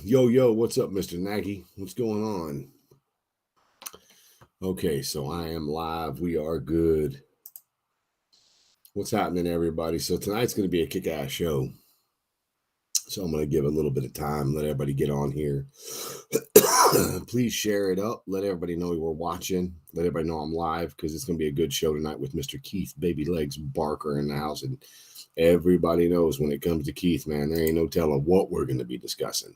Yo, what's up, Mr. Nagy? What's going on? Okay, so I am live. We are good. What's happening, everybody? So tonight's going to be a kick-ass show. So I'm going to give a little bit of time, let everybody get on here. Please share it up. Let everybody know we're watching. Let everybody know I'm live because it's going to be a good show tonight with Mr. Keith Babylegs Barker in the house. And everybody knows when it comes to Keith, man, there ain't no telling what we're going to be discussing.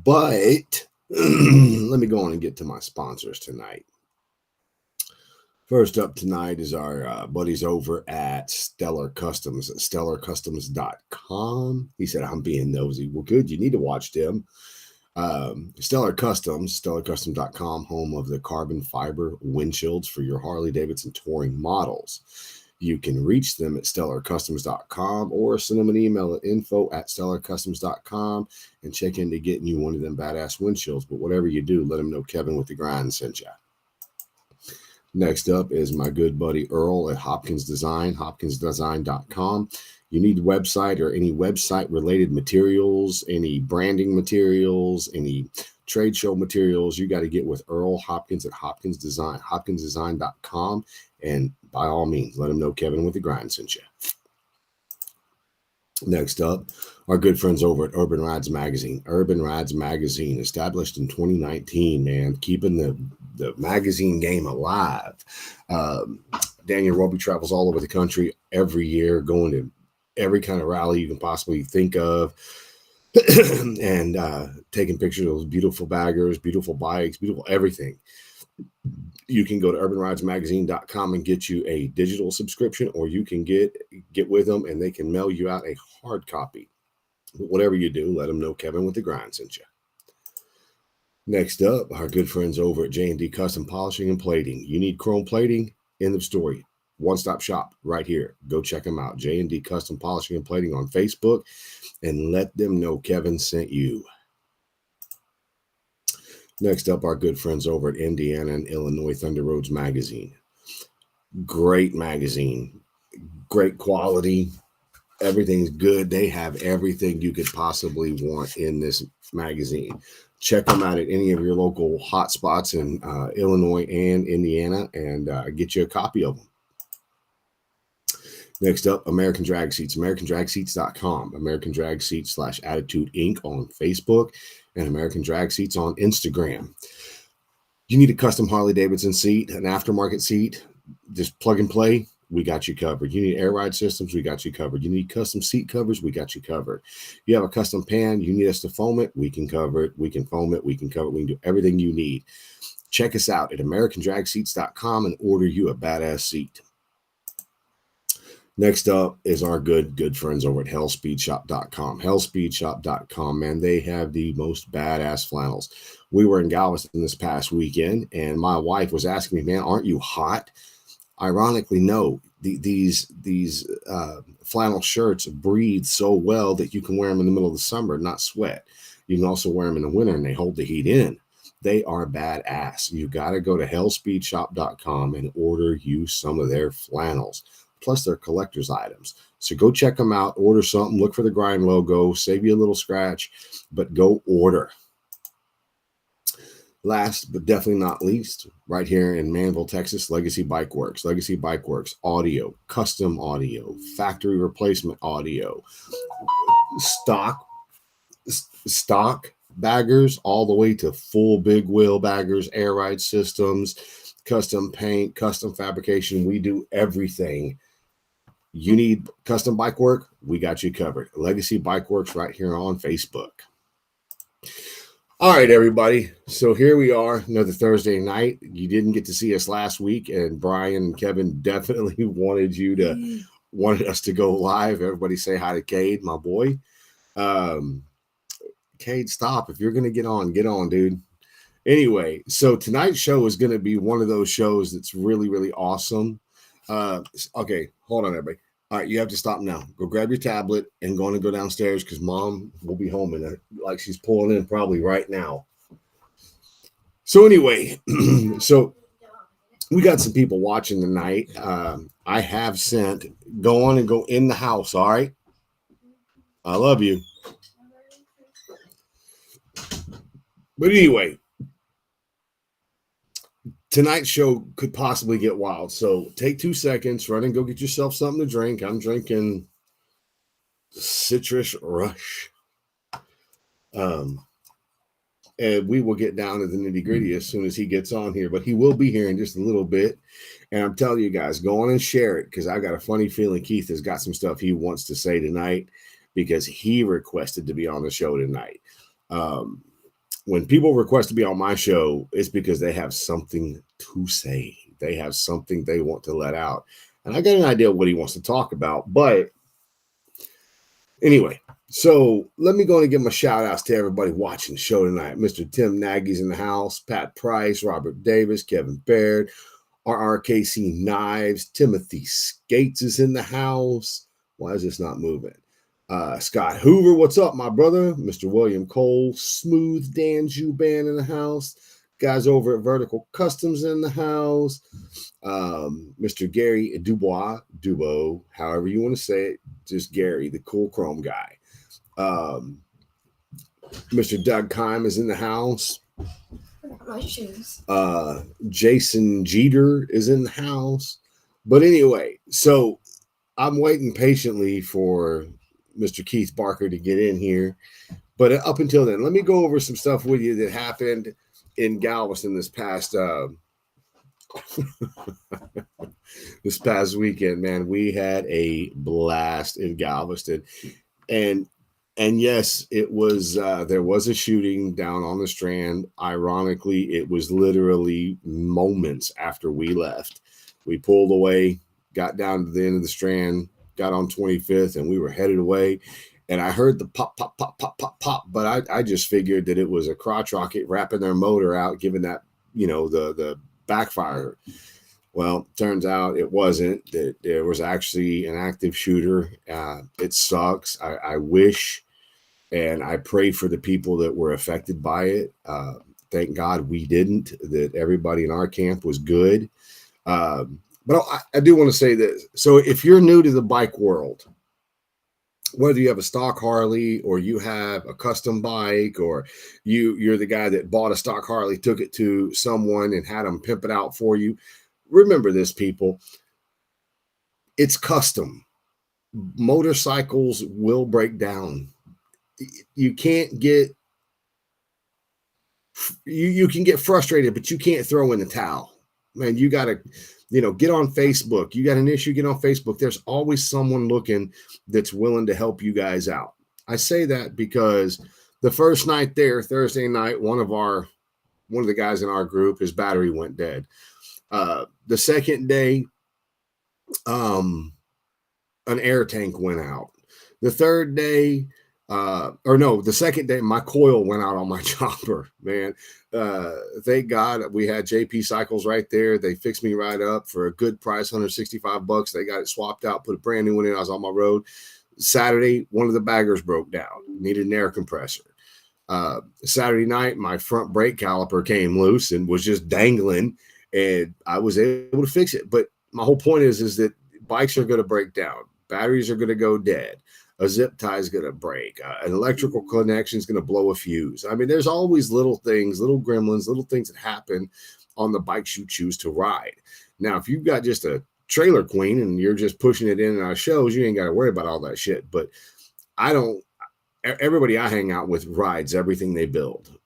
But let me go on and get to my sponsors tonight. First up tonight is our buddies over at Stellar Customs, stellarcustoms.com. He said, I'm being nosy. Well, good. You need to watch them. Stellar Customs, stellarcustoms.com, home of the carbon fiber windshields for your Harley Davidson touring models. You can reach them at stellarcustoms.com or send them an email at info@stellarcustoms.com and check into getting you one of them badass windshields. But whatever you do, let them know Kevin with the Grind sent you. Next up is my good buddy Earl at Hopkins Design, hopkinsdesign.com. You need a website or any website related materials, any branding materials, any trade show materials, you got to get with Earl Hopkins at Hopkins Design, hopkinsdesign.com. And by all means, let him know Kevin with the Grind sent you. Next up, our good friends over at Urban Rides Magazine. Urban Rides Magazine, established in 2019, man, keeping the magazine game alive. Daniel Roby travels all over the country every year, going to every kind of rally you can possibly think of, and taking pictures of those beautiful baggers, beautiful bikes, beautiful everything. You can go to urbanridesmagazine.com and get you a digital subscription, or you can get with them and they can mail you out a hard copy. Whatever you do, let them know Kevin with the Grind sent you. Next up, our good friends over at J&D Custom Polishing and Plating. You need chrome plating? End of story. One-stop shop right here. Go check them out. J&D Custom Polishing and Plating on Facebook, and let them know Kevin sent you. Next up, our good friends over at Indiana and Illinois Thunder Roads Magazine. Great magazine. Great quality. Everything's good. They have everything you could possibly want in this magazine. Check them out at any of your local hotspots in Illinois and Indiana and get you a copy of them. Next up, American Drag Seats, AmericanDragSeats.com, American Drag Seats /Attitude Inc. on Facebook, and American Drag Seats on Instagram. You need a custom Harley Davidson seat, an aftermarket seat, just plug and play. We got you covered. You need air ride systems, we got you covered. You need custom seat covers, we got you covered. You have a custom pan, you need us to foam it, we can cover it, we can foam it, we can cover it, we can do everything you need. Check us out at AmericanDragSeats.com and order you a badass seat. Next up is our good friends over at HellSpeedShop.com. HellSpeedShop.com, man, they have the most badass flannels. We were in Galveston this past weekend, and my wife was asking me, man, aren't you hot? Ironically, no. These flannel shirts breathe so well that you can wear them in the middle of the summer, not sweat. You can also wear them in the winter, and they hold the heat in. They are badass. You got to go to HellSpeedShop.com and order you some of their flannels. Plus their collector's items. So go check them out, order something, look for the Grind logo, save you a little scratch, but go order. Last but definitely not least, right here in Manville, Texas, Legacy Bike Works. Legacy Bike Works, audio, custom audio, factory replacement audio, stock baggers, all the way to full big wheel baggers, air ride systems, custom paint, custom fabrication. We do everything. You need custom bike work, we got you covered. Legacy Bike Works right here on Facebook. All right, everybody. So here we are, another Thursday night. You didn't get to see us last week, and Brian and Kevin definitely wanted us to go live. Everybody say hi to Cade, my boy. Cade, stop. If you're going to get on, dude. Anyway, so tonight's show is going to be one of those shows that's really, really awesome. Okay, hold on, everybody. All right, you have to stop now. Go grab your tablet and go downstairs because Mom will be home and like she's pulling in probably right now. So anyway, so we got some people watching tonight. I have sent, go on and go in the house, all right? I love you. But anyway, tonight's show could possibly get wild. So take 2 seconds, run and go get yourself something to drink. I'm drinking Citrus Rush. And we will get down to the nitty gritty as soon as he gets on here, but he will be here in just a little bit. And I'm telling you guys, go on and share it because I got a funny feeling Keith has got some stuff he wants to say tonight because he requested to be on the show tonight. When people request to be on my show, it's because they have something to say. They have something they want to let out. And I got an idea of what he wants to talk about. But anyway, so let me go and give my shout outs to everybody watching the show tonight. Mr. Tim Nagy's in the house, Pat Price, Robert Davis, Kevin Baird, RRKC Knives, Timothy Skates is in the house. Why is this not moving? Scott Hoover, what's up, my brother? Mr. William Cole, Smooth Dan Juban in the house. Guys over at Vertical Customs in the house. Mr. Gary Dubo, however you want to say it, just Gary, the cool chrome guy. Mr. Doug Kime is in the house. My shoes. Jason Jeter is in the house. But anyway, so I'm waiting patiently for Mr. Keith Barker to get in here. But up until then, let me go over some stuff with you that happened in Galveston this past this past weekend. Man, we had a blast in Galveston. And yes, it was there was a shooting down on the Strand. Ironically, it was literally moments after we left. We pulled away, got down to the end of the Strand, got on 25th, and we were headed away. And I heard the pop, pop, pop, pop, pop, pop. But I just figured that it was a crotch rocket wrapping their motor out, giving that, the backfire. Well, turns out it wasn't. That there was actually an active shooter. It sucks. I wish and I pray for the people that were affected by it. Thank God we didn't, that everybody in our camp was good. But I do want to say this. So if you're new to the bike world, whether you have a stock Harley or you have a custom bike or you're the guy that bought a stock Harley, took it to someone and had them pimp it out for you, remember this, people. It's custom. Motorcycles will break down. You can't get you can get frustrated, but you can't throw in the towel. Man, you got to, get on Facebook. You got an issue, get on Facebook. There's always someone looking that's willing to help you guys out. I say that because the first night there, Thursday night, one of the guys in our group, his battery went dead. The second day, an air tank went out. The third day, the second day, my coil went out on my chopper, man. Thank God we had JP Cycles right there. They fixed me right up for a good price, $165. They got it swapped out, put a brand new one in. I was on my road. Saturday, one of the baggers broke down, needed an air compressor. Saturday night, my front brake caliper came loose and was just dangling, and I was able to fix it. But my whole point is that bikes are going to break down. Batteries are going to go dead. A zip tie is going to break. An electrical connection is going to blow a fuse. I mean, there's always little things, little gremlins, little things that happen on the bikes you choose to ride. Now, if you've got just a trailer queen and you're just pushing it in our shows, you ain't got to worry about all that shit. But everybody I hang out with rides everything they build,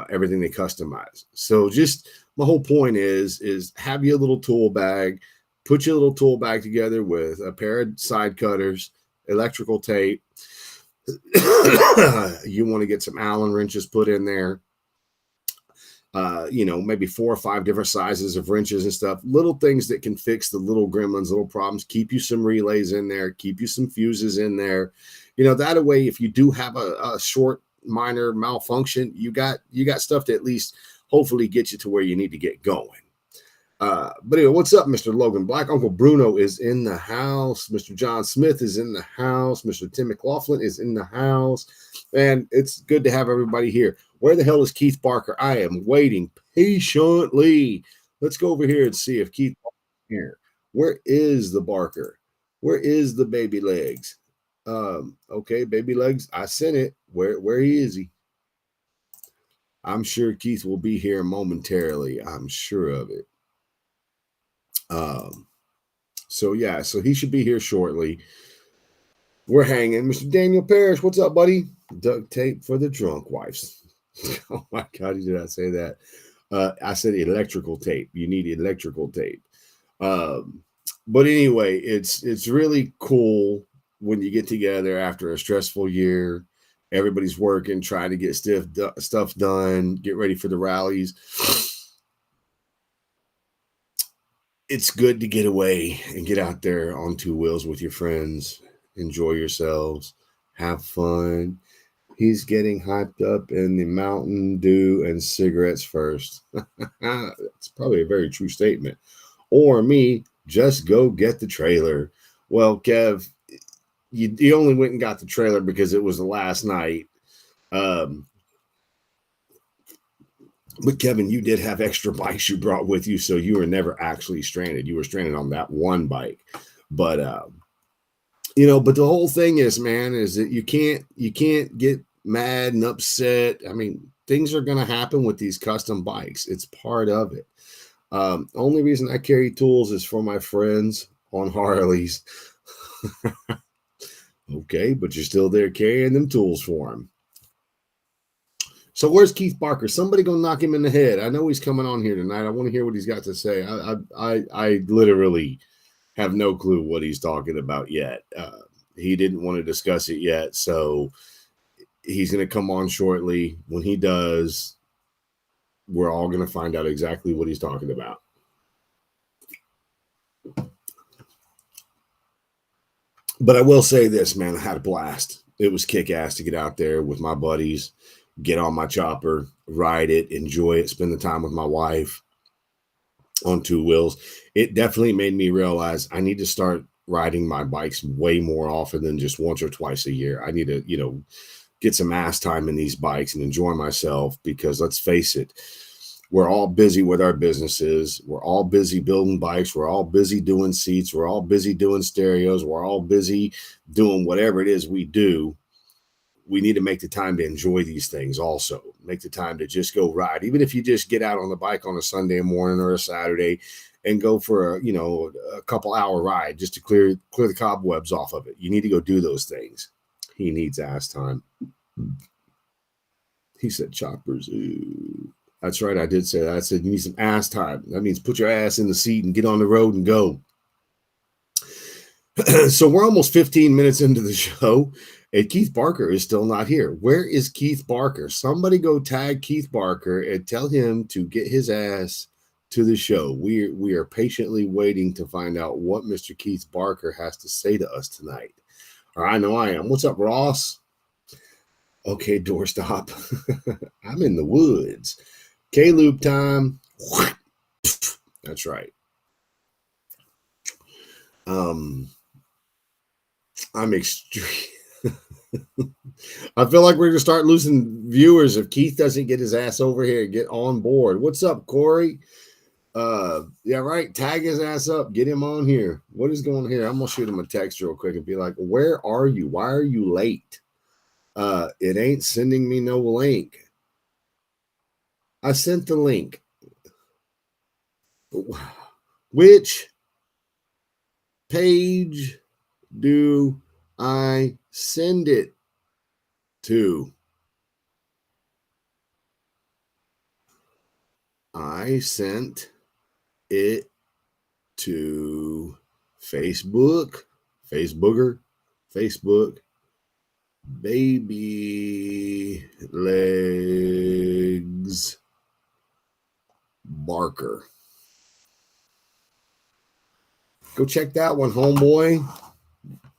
everything they customize. So just my whole point is have your little tool bag, put your little tool bag together with a pair of side cutters, electrical tape. You want to get some Allen wrenches put in there. Maybe 4 or 5 different sizes of wrenches and stuff. Little things that can fix the little gremlins, little problems. Keep you some relays in there. Keep you some fuses in there. That way, if you do have a short, minor malfunction, you got stuff to at least hopefully get you to where you need to get going. But anyway, what's up, Mr. Logan Black? Uncle Bruno is in the house. Mr. John Smith is in the house. Mr. Tim McLaughlin is in the house. And it's good to have everybody here. Where the hell is Keith Barker? I am waiting patiently. Let's go over here and see if Keith Barker is here. Where is the Barker? Where is the Babylegs? Okay, Babylegs. I sent it. Where is he? I'm sure Keith will be here momentarily. I'm sure of it. So yeah, so he should be here shortly. We're hanging. Mr. Daniel Parrish, what's up, buddy? Duct tape for the drunk wives. Oh my God, did I say that? I said electrical tape. You need electrical tape. But anyway, it's really cool when you get together after a stressful year. Everybody's working, trying to get stuff done, get ready for the rallies. It's good to get away and get out there on two wheels with your friends. Enjoy yourselves. Have fun. He's getting hyped up in the Mountain Dew and cigarettes first. That's probably a very true statement. Or me, just go get the trailer. Well, Kev, you only went and got the trailer because it was the last night. But Kevin, you did have extra bikes you brought with you, so you were never actually stranded. You were stranded on that one bike. But but the whole thing is, man, is that you can't get mad and upset. I mean, things are going to happen with these custom bikes. It's part of it. Only reason I carry tools is for my friends on Harleys. Okay, but you're still there carrying them tools for them. So where's Keith Barker? Somebody go knock him in the head. I know he's coming on here tonight. I want to hear what he's got to say. I literally have no clue what he's talking about yet. He didn't want to discuss it yet, so he's going to come on shortly. When he does, we're all going to find out exactly what he's talking about. But I will say this, man, I had a blast. It was kick-ass to get out there with my buddies, get on my chopper, ride it, enjoy it, spend the time with my wife on two wheels. It definitely made me realize I need to start riding my bikes way more often than just once or twice a year. I need to, get some ass time in these bikes and enjoy myself, because let's face it, we're all busy with our businesses. We're all busy building bikes. We're all busy doing seats. We're all busy doing stereos. We're all busy doing whatever it is we do. We need to make the time to enjoy these things also. Make the time to just go ride. Even if you just get out on the bike on a Sunday morning or a Saturday and go for a couple hour ride just to clear the cobwebs off of it. You need to go do those things. He needs ass time. He said choppers. Ooh. That's right. I did say that. I said you need some ass time. That means put your ass in the seat and get on the road and go. So we're almost 15 minutes into the show, and Keith Barker is still not here. Where is Keith Barker? Somebody go tag Keith Barker and tell him to get his ass to the show. We are patiently waiting to find out what Mr. Keith Barker has to say to us tonight. Or I know I am. What's up, Ross? Okay, doorstop. I'm in the woods. K-Loop time. That's right. I'm extreme. I feel like we're going to start losing viewers if Keith doesn't get his ass over here and get on board. What's up, Corey? Yeah, right. Tag his ass up. Get him on here. What is going on here? I'm going to shoot him a text real quick and be like, where are you? Why are you late? It ain't sending me no link. I sent the link. Which page do I send it to? I sent it to Facebook, Babylegs Barker. Go check that one, homeboy.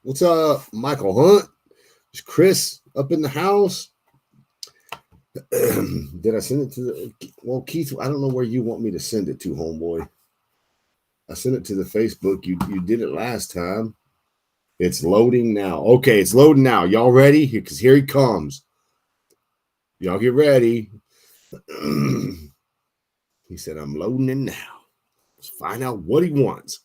What's up, Michael Hunt? Is Chris up in the house? Did I send it to Keith, I don't know where you want me to send it to, homeboy. I sent it to the Facebook. You did it last time. It's loading now. Okay, it's loading now. Y'all ready? Because here he comes. Y'all get ready. He said, I'm loading it now. Let's find out what he wants.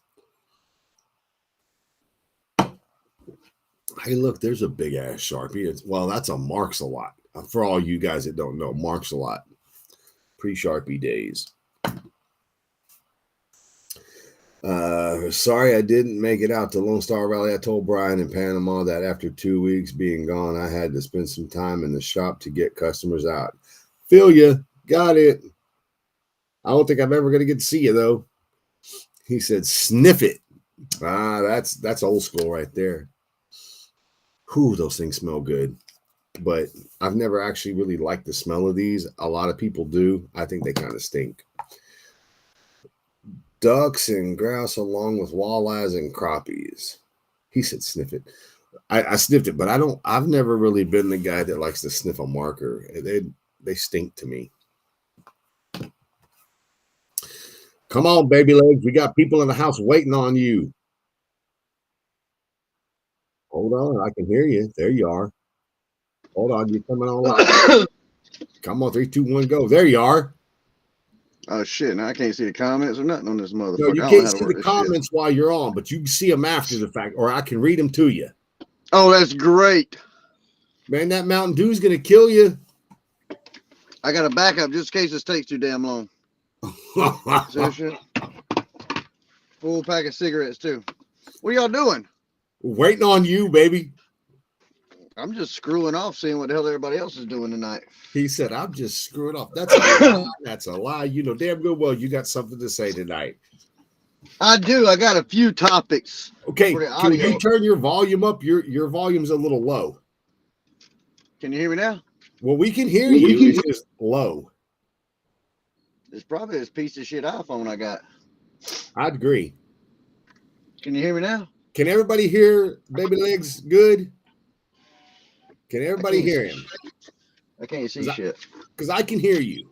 Hey, look, there's a big ass Sharpie. Well, that's a Marks a Lot. For all you guys that don't know, Marks a Lot. Pre-Sharpie days. Sorry I didn't make it out to Lone Star Valley. I told Brian in Panama that after 2 weeks being gone, I had to spend some time in the shop to get customers out. Feel you. Got it. I don't think I'm ever going to get to see you, though. He said, sniff it. That's old school right there. Whew, those things smell good. But I've never actually really liked the smell of these. A lot of people do. I think they kind of stink. Ducks and grouse along with walleyes and crappies. He said sniff it. I sniffed it, but I've never really been the guy that likes to sniff a marker. They stink to me. Come on, Babylegs. We got people in the house waiting on you. Hold on, I can hear you. There you are. Hold on, you're coming on live. Come on, 3, 2, 1, go. There you are. Oh shit! Now I can't see the comments or nothing on this motherfucker. No, you can't see the comments while you're on, but you can see them after the fact, or I can read them to you. Oh, that's great. Man, that Mountain Dew's gonna kill you. I got a backup just in case this takes too damn long. Seriously? Full pack of cigarettes too. What are y'all doing? Waiting on you, baby. I'm just screwing off, seeing what the hell everybody else is doing tonight. He said, I'm just screwing off. That's a lie. That's a lie. You know damn good well you got something to say tonight. I do. I got a few topics. Okay, can you turn your volume up? Your volume's a little low. Can you hear me now? Well, we can hear you. It's just low. It's probably this piece of shit iPhone I got. I'd agree. Can you hear me now? Can everybody hear Babylegs good? Can everybody hear him? I can't see shit. Because I can hear you.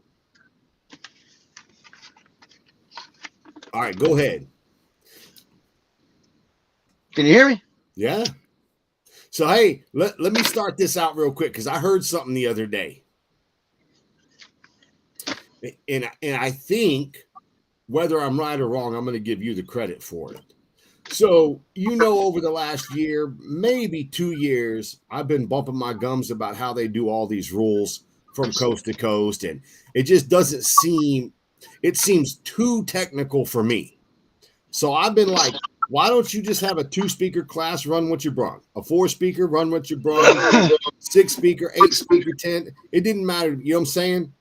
All right, go ahead. Can you hear me? Yeah. So, hey, let me start this out real quick because I heard something the other day. And I think, whether I'm right or wrong, I'm going to give you the credit for it. So, over the last year, maybe 2 years, I've been bumping my gums about how they do all these rules from coast to coast. And it just doesn't seem, it seems too technical for me. So I've been like, why don't you just have a 2-speaker class, run what you brung? A 4-speaker, run what you brung. 6-speaker, 8-speaker, 10. It didn't matter. You know what I'm saying?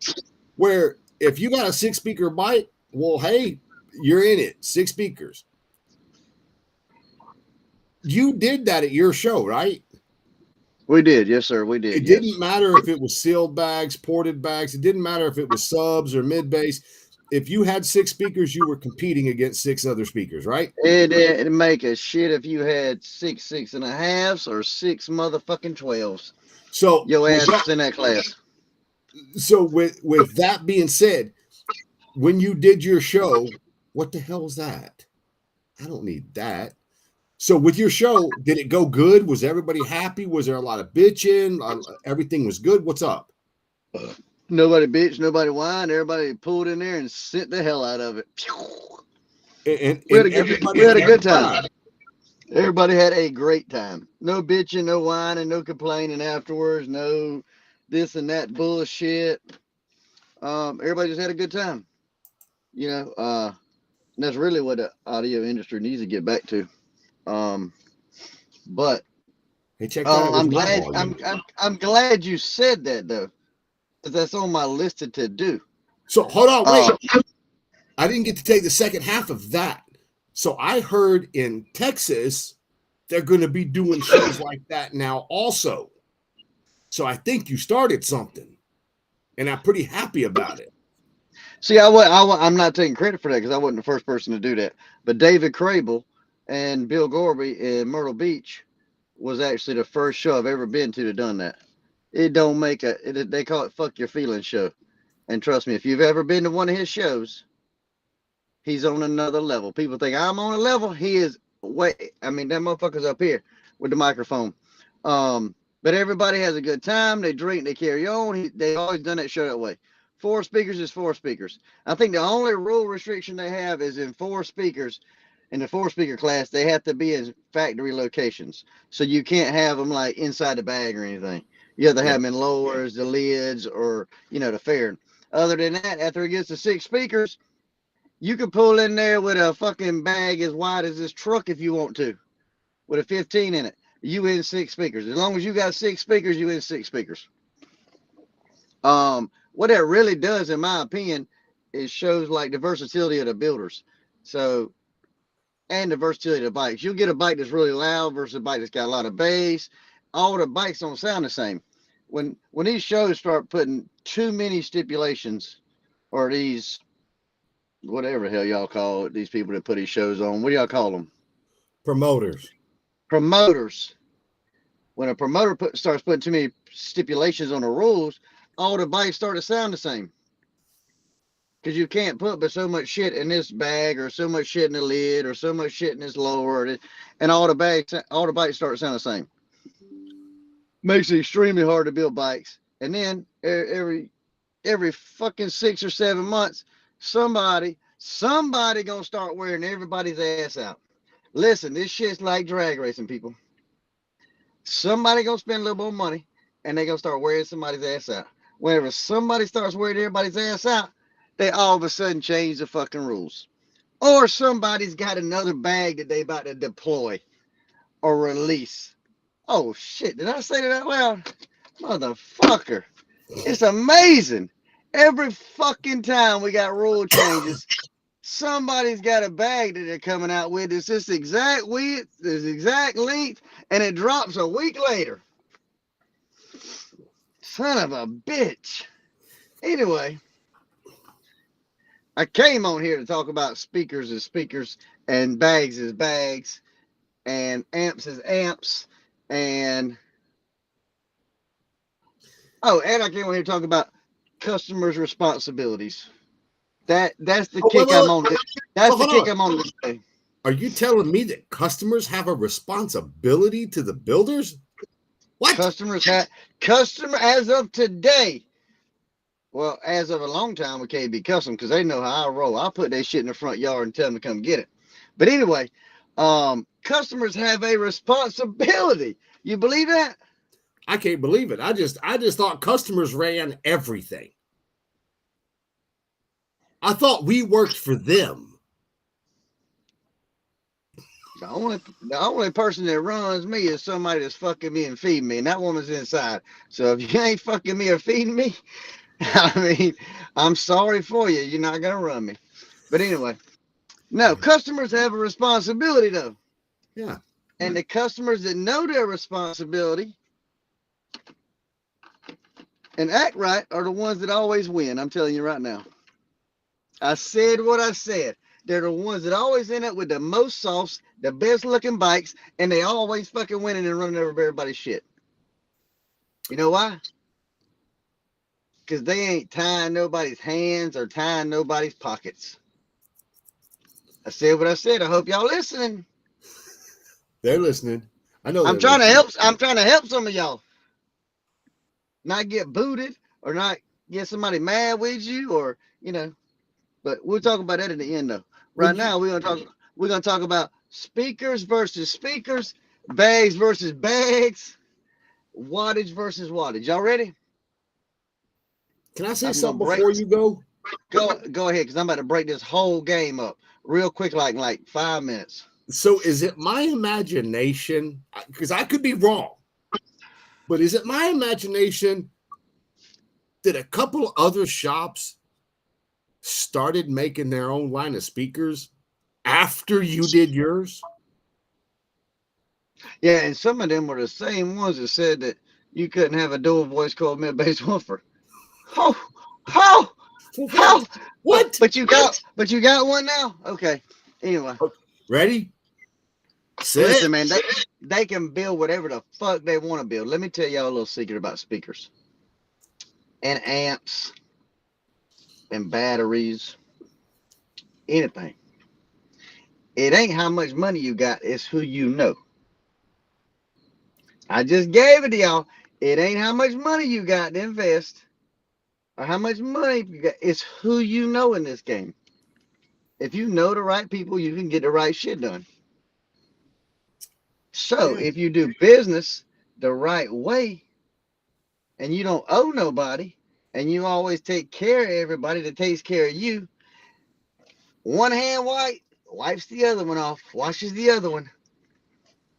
Where if you got a 6-speaker bike, well, hey, you're in it. 6 speakers. You did that at your show, right? We did. Yes, sir. We did. It didn't matter if it was sealed bags, ported bags. It didn't matter if it was subs or mid bass. If you had 6 speakers, you were competing against 6 other speakers, right? It'd make a shit if you had 6 6.5s or 6 motherfucking 12s. So your ass is in that class. So with that being said, when you did your show, what the hell was that? I don't need that. So with your show, did it go good? Was everybody happy? Was there a lot of bitching? Everything was good? What's up? Nobody bitched, nobody whined. Everybody pulled in there and sent the hell out of it. We had a good time. Everybody had a great time. No bitching, no whining, no complaining afterwards, no this and that bullshit. Everybody just had a good time. And that's really what the audio industry needs to get back to. But hey, check that out. I'm glad you said that though, because that's on my list to do. So hold on, wait. I didn't get to take the second half of that. So I heard in Texas they're going to be doing shows like that now also. So I think you started something, and I'm pretty happy about it. See, I'm not taking credit for that because I wasn't the first person to do that. But David Crable and Bill Gorby in Myrtle Beach was actually the first show I've ever been to done that. It don't make they call it fuck your feelings show. And trust me, if you've ever been to one of his shows, he's on another level. People think I'm on a level. He is that motherfucker's up here with the microphone. But everybody has a good time. They drink, they carry on. They always done that show that way. 4 speakers is 4 speakers. I think the only rule restriction they have is in 4 speakers. In the 4-speaker class, they have to be in factory locations. So you can't have them like inside the bag or anything. You have to have them in lowers, the lids, or, the fair. Other than that, after it gets to 6 speakers, you can pull in there with a fucking bag as wide as this truck if you want to, with a 15 in it. You in 6 speakers. As long as you got 6 speakers, you in 6 speakers. What that really does, in my opinion, is shows like the versatility of the builders. So, and the versatility of the bikes. You'll get a bike that's really loud versus a bike that's got a lot of bass. All the bikes don't sound the same. When these shows start putting too many stipulations, or these whatever the hell y'all call it, these people that put these shows on, what do y'all call them? Promoters. Promoters. When a promoter starts putting too many stipulations on the rules, all the bikes start to sound the same. Because you can't put but so much shit in this bag, or so much shit in the lid, or so much shit in this lower, and all the bikes start to sound the same. Makes it extremely hard to build bikes. And then every fucking 6 or 7 months, somebody gonna start wearing everybody's ass out. Listen, this shit's like drag racing, people. Somebody gonna spend a little more money, and they gonna start wearing somebody's ass out. Whenever somebody starts wearing everybody's ass out, they all of a sudden change the fucking rules. Or somebody's got another bag that they about to deploy or release. Oh shit, did I say that out loud? Motherfucker. It's amazing. Every fucking time we got rule changes, somebody's got a bag that they're coming out with. It's this exact width, this exact length, and it drops a week later. Son of a bitch. Anyway, I came on here to talk about speakers as speakers, and bags as bags, and amps as amps, and and I came on here to talk about customers' responsibilities. That's the kick I'm on. That's the kick I'm on today. Are you telling me that customers have a responsibility to the builders? What? Customer as of today. Well, as of a long time, we can't be custom because they know how I roll. I'll put that shit in the front yard and tell them to come get it. But anyway, customers have a responsibility. You believe that? I can't believe it. I just thought customers ran everything. I thought we worked for them. The only person that runs me is somebody that's fucking me and feeding me, and that woman's inside. So if you ain't fucking me or feeding me, I mean, I'm sorry for you. You're not gonna run me. But anyway, no, customers have a responsibility though. Yeah. And the customers that know their responsibility and act right are the ones that always win. I'm telling you right now. I said what I said. They're the ones that always end up with the most softs, the best looking bikes, and they always fucking winning and running over everybody's shit. You know why? Because they ain't tying nobody's hands or tying nobody's pockets. I said what I said. I hope y'all listening. They're listening. I know. I'm trying to help some of y'all. Not get booted or not get somebody mad with you, or But we'll talk about that in the end though. Right now we're gonna talk about speakers versus speakers, bags versus bags, wattage versus wattage. Y'all ready? Can I say something before you go? Go ahead, because I'm about to break this whole game up real quick, like 5 minutes. So is it my imagination? Because I could be wrong, but is it my imagination that a couple other shops started making their own line of speakers after you did yours? Yeah, and some of them were the same ones that said that you couldn't have a dual voice called mid bass woofer. What? But you got one now? Okay. Anyway. Ready? Listen, man, they can build whatever the fuck they want to build. Let me tell y'all a little secret about speakers and amps and batteries, anything. It ain't how much money you got, it's who you know. I just gave it to y'all. It ain't how much money you got to invest or how much money you got. It's who you know in this game. If you know the right people, you can get the right shit done. So if you do business the right way and you don't owe nobody, and you always take care of everybody that takes care of you, one hand wipes the other one off, washes the other one.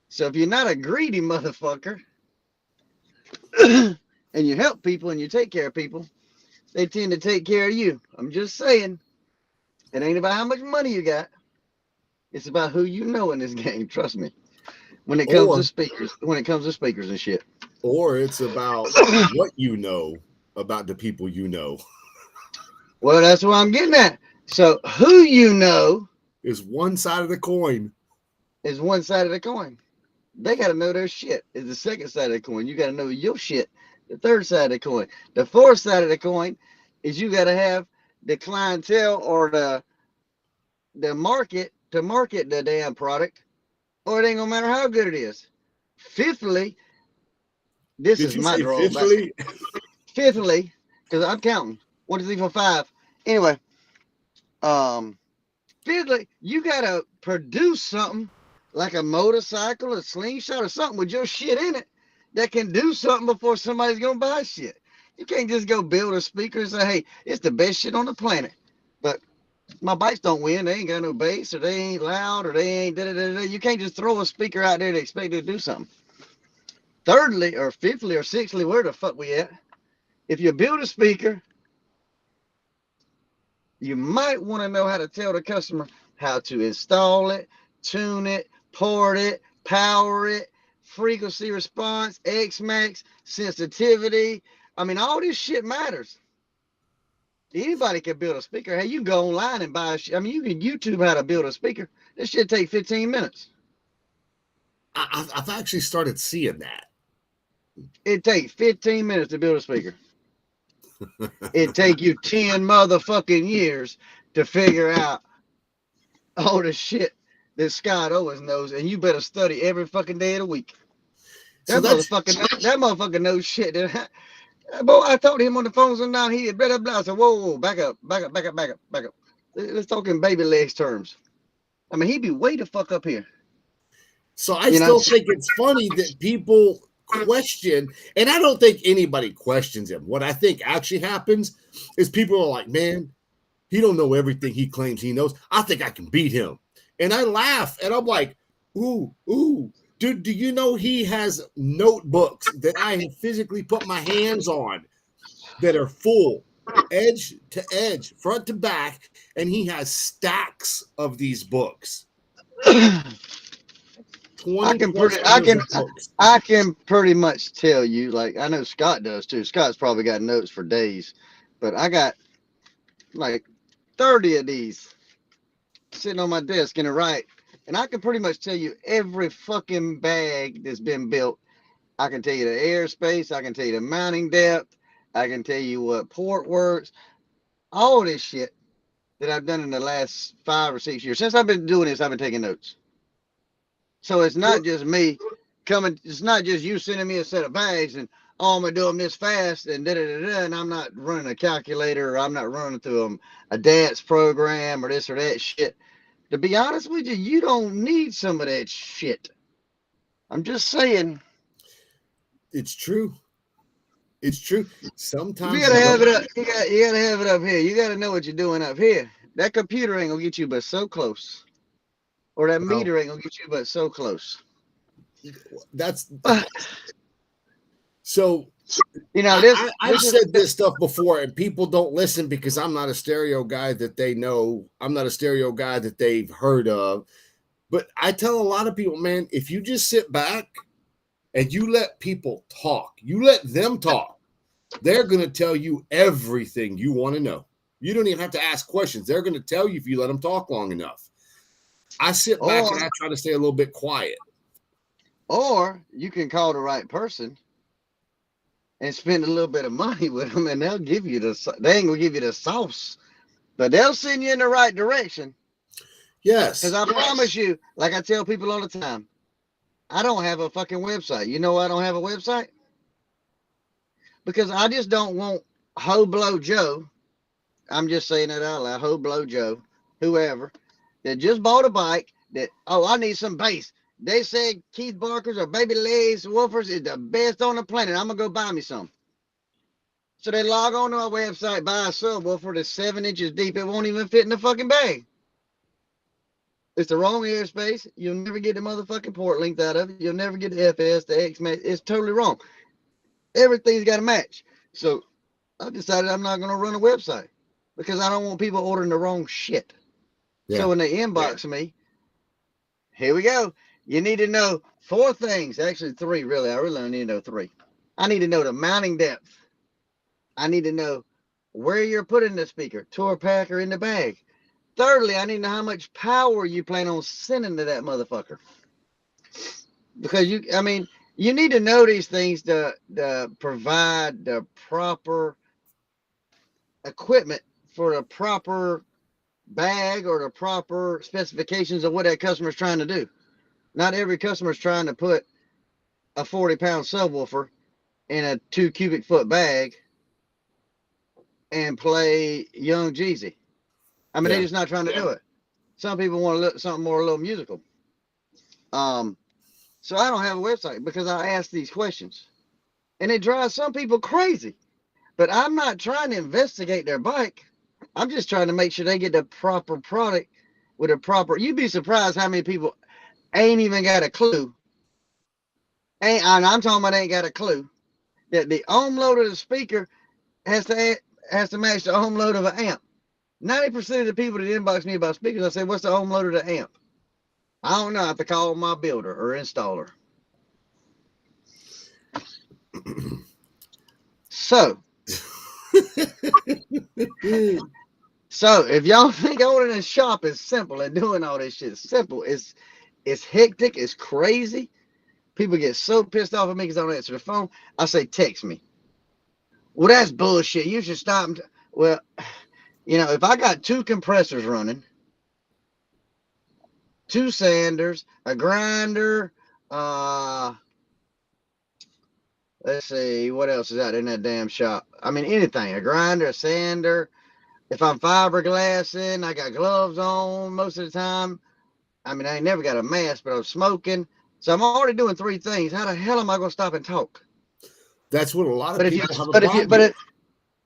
So if you're not a greedy motherfucker and you help people and you take care of people, they tend to take care of you. I'm just saying, it ain't about how much money you got. It's about who you know in this game. Trust me. When it comes to speakers and shit. Or it's about what you know about the people you know. Well, that's what I'm getting at. So who you know Is one side of the coin. is one side of the coin. They got to know their shit is the second side of the coin. You got to know your shit, the third side of the coin. The fourth side of the coin is you got to have the clientele or the market to market the damn product, or it ain't gonna matter how good it is. Fifthly, this Did is you my say drawback. fifthly? Fifthly, because I'm counting 1, 2, 3, 4, 5. Anyway, fifthly, you gotta produce something like a motorcycle, a slingshot, or something with your shit in it that can do something before somebody's gonna buy shit. You can't just go build a speaker and say, "Hey, it's the best shit on the planet," but my bikes don't win. They ain't got no bass, or they ain't loud, or they ain't da da da da. You can't just throw a speaker out there to expect it to do something. Thirdly, or fifthly, or sixthly, where the fuck we at? If you build a speaker, you might want to know how to tell the customer how to install it, tune it, port it, power it, frequency response, X max, sensitivity. I mean, all this shit matters. Anybody can build a speaker. Hey, you can go online and buy a I mean, you can YouTube how to build a speaker. This shit take 15 minutes. I've actually started seeing that. It takes 15 minutes to build a speaker. It take you 10 motherfucking years to figure out all the shit that Scott Owens knows, and you better study every fucking day of the week. So That motherfucker knows shit. Boy, I talked to him on the phone sometime. He did blah, blah, blah. I said, whoa, back up. Let's talk in Babylegs terms. I mean, he'd be way the fuck up here. So I still think it's funny that people question, and I don't think anybody questions him. What I think actually happens is people are like, man, he don't know everything he claims he knows. I think I can beat him. And I laugh, and I'm like, ooh. Dude, do you know he has notebooks that I have physically put my hands on that are full, edge to edge, front to back, and he has stacks of these books. 20 I can pretty much tell you, like I know Scott does too. Scott's probably got notes for days, but I got like 30 of these sitting on my desk in the right, and I can pretty much tell you every fucking bag that's been built. I can tell you the airspace, I can tell you the mounting depth, I can tell you what port works, all this shit that I've done in the last 5 or 6 years. Since I've been doing this, I've been taking notes. So it's not just me coming, it's not just you sending me a set of bags and oh, I'm gonna do them this fast and da da da da, and I'm not running a calculator or I'm not running through a dance program or this or that shit. To be honest with you, you don't need some of that shit. I'm just saying. It's true. It's true. Sometimes You gotta have it up. You gotta have it up here. You gotta know what you're doing up here. That computer ain't gonna get you but so close. Or that meter ain't gonna get you but so close. That's so you know, I've said this stuff before, and people don't listen because I'm not a stereo guy that they know. I'm not a stereo guy that they've heard of. But I tell a lot of people, man, if you just sit back and you let people talk, you let them talk, they're going to tell you everything you want to know. You don't even have to ask questions. They're going to tell you if you let them talk long enough. I sit back and I try to stay a little bit quiet. Or you can call the right person and spend a little bit of money with them, and they'll give you they ain't gonna give you the sauce, but they'll send you in the right direction. Yes. Because I promise you, like I tell people all the time, I don't have a fucking website. You know why I don't have a website? Because I just don't want Ho Blow Joe, I'm just saying it out loud, Ho Blow Joe, whoever, that just bought a bike that, oh, I need some bass. They said Keith Barker's or Babylegs woofers is the best on the planet. I'm going to go buy me some. So they log on to my website, buy a subwoofer that's 7 inches deep. It won't even fit in the fucking bag. It's the wrong airspace. You'll never get the motherfucking port length out of it. You'll never get the FS, the X match. It's totally wrong. Everything's got to match. So I decided I'm not going to run a website because I don't want people ordering the wrong shit. Yeah. So when they inbox me, here we go. You need to know 4 things. Actually, 3, really. I really only need to know 3. I need to know the mounting depth. I need to know where you're putting the speaker, tour pack or in the bag. Thirdly, I need to know how much power you plan on sending to that motherfucker. Because you need to know these things to provide the proper equipment for the proper bag or the proper specifications of what that customer is trying to do. Not every customer is trying to put a 40-pound subwoofer in a 2 cubic foot bag and play Young Jeezy. I mean, they're just not trying to do it. Some people want to look something more a little musical. So I don't have a website because I ask these questions. And it drives some people crazy. But I'm not trying to investigate their bike. I'm just trying to make sure they get the proper product with a proper. You'd be surprised how many people ain't even got a clue. And I'm talking about ain't got a clue that the ohm load of the speaker has to match the ohm load of an amp. 90% of the people that inbox me about speakers, I say, what's the ohm load of the amp? I don't know. I have to call my builder or installer. So if y'all think owning a shop is simple and doing all this shit is simple, it's hectic, it's crazy. People get so pissed off at me because I don't answer the phone. I say, text me. Well, that's bullshit. You should stop. Well, if I got 2 compressors running, 2 sanders, a grinder, let's see, what else is out in that damn shop? I mean, anything, a grinder, a sander. If I'm fiberglassing, I got gloves on most of the time. I mean, I ain't never got a mask, but I'm smoking. So I'm already doing 3 things. How the hell am I going to stop and talk? That's what a lot of people have a problem with.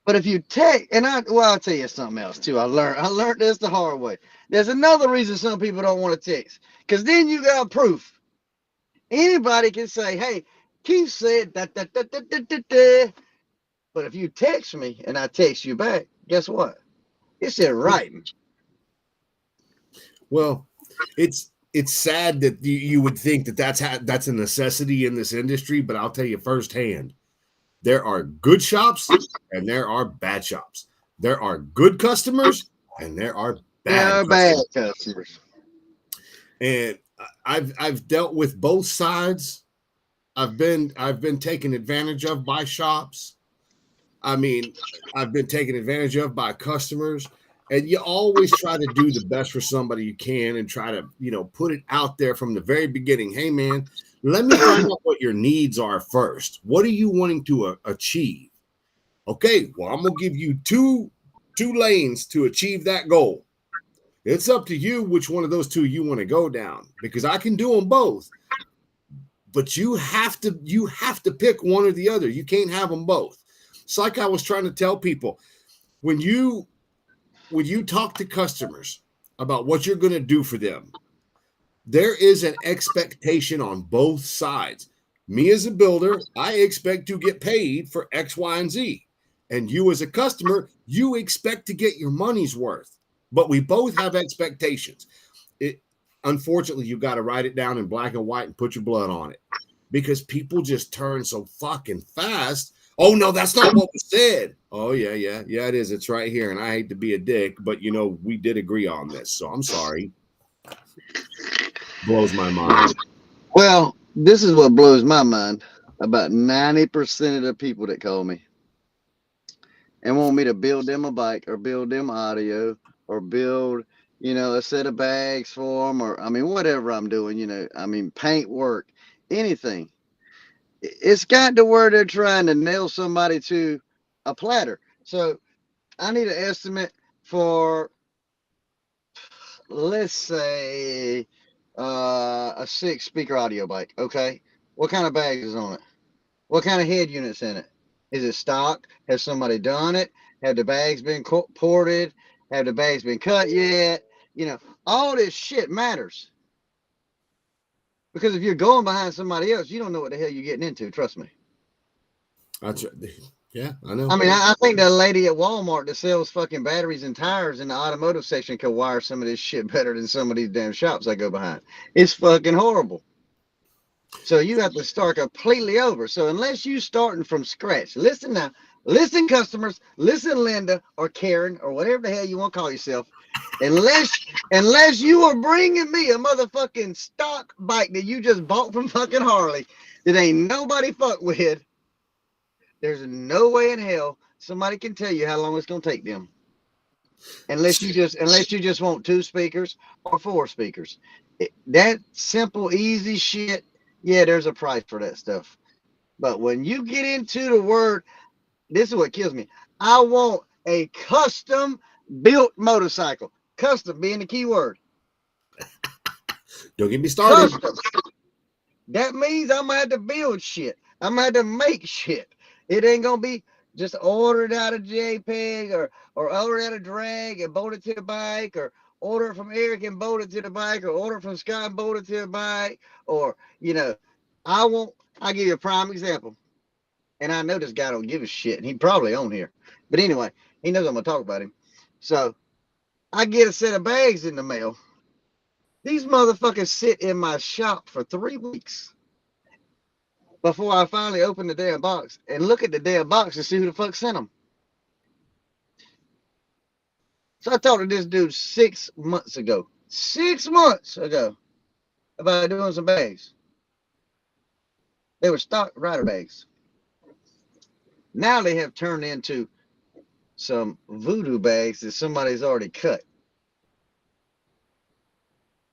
But if you take, and I'll tell you something else too. I learned this the hard way. There's another reason some people don't want to text, because then you got proof. Anybody can say, "Hey, Keith said that." But if you text me and I text you back, guess what? It's in writing. Well, it's sad that you would think that that's a necessity in this industry, but I'll tell you firsthand. There are good shops and there are bad shops. There are good customers and there are bad customers. And I've dealt with both sides. I've been taken advantage of by shops. I mean, I've been taken advantage of by customers. And you always try to do the best for somebody you can and try to, put it out there from the very beginning. Hey, man, let me find out what your needs are first. What are you wanting to achieve? Okay, well, I'm going to give you two lanes to achieve that goal. It's up to you which one of those 2 you want to go down, because I can do them both. But you have to pick one or the other. You can't have them both. It's like I was trying to tell people, when you talk to customers about what you're going to do for them, there is an expectation on both sides. Me as a builder, I expect to get paid for X, Y, and Z. And you as a customer, you expect to get your money's worth. But we both have expectations. Unfortunately, you got to write it down in black and white and put your blood on it, because people just turn so fucking fast. Oh, no, that's not what we said. Oh, yeah, it is. It's right here. And I hate to be a dick, but, we did agree on this. So I'm sorry. Blows my mind. Well, this is what blows my mind. About 90% of the people that call me and want me to build them a bike or build them audio or build, a set of bags for them, or, whatever I'm doing, paint work, anything. It's got to where they're trying to nail somebody to a platter. So I need an estimate for, let's say, a 6 speaker audio bike. Okay. What kind of bags is on it? What kind of head units in it? Is it stock? Has somebody done it? Have the bags been ported? Have the bags been cut yet? You know, all this shit matters. Because if you're going behind somebody else, you don't know what the hell you're getting into. Trust me. That's yeah, I know. I mean, I think that lady at Walmart that sells fucking batteries and tires in the automotive section can wire some of this shit better than some of these damn shops I go behind. It's fucking horrible. So you have to start completely over. So unless you starting from scratch, listen now, listen customers, listen Linda or Karen or whatever the hell you want to call yourself. Unless you are bringing me a motherfucking stock bike that you just bought from fucking Harley that ain't nobody fuck with, there's no way in hell somebody can tell you how long it's gonna take them. Unless you just want 2 speakers or 4 speakers. That simple, easy shit, yeah, there's a price for that stuff. But when you get into the word, this is what kills me. I want a custom built motorcycle. Custom being the key word. Don't get me started. Custom. That means I'm gonna have to build shit. I'm gonna have to make shit. It ain't gonna be just ordered out of JPEG or order out of drag and bolt it to the bike, or order it from Eric and bolt it to the bike, or order it from Scott and bolt it to the bike, or I'll give you a prime example. And I know this guy don't give a shit, and he probably on here. But anyway, he knows I'm gonna talk about him. So I get a set of bags in the mail. These motherfuckers sit in my shop for 3 weeks before I finally open the damn box and look at the damn box and see who the fuck sent them. So I talked to this dude 6 months ago. 6 months ago about doing some bags. They were stock rider bags. Now they have turned into some voodoo bags that somebody's already cut.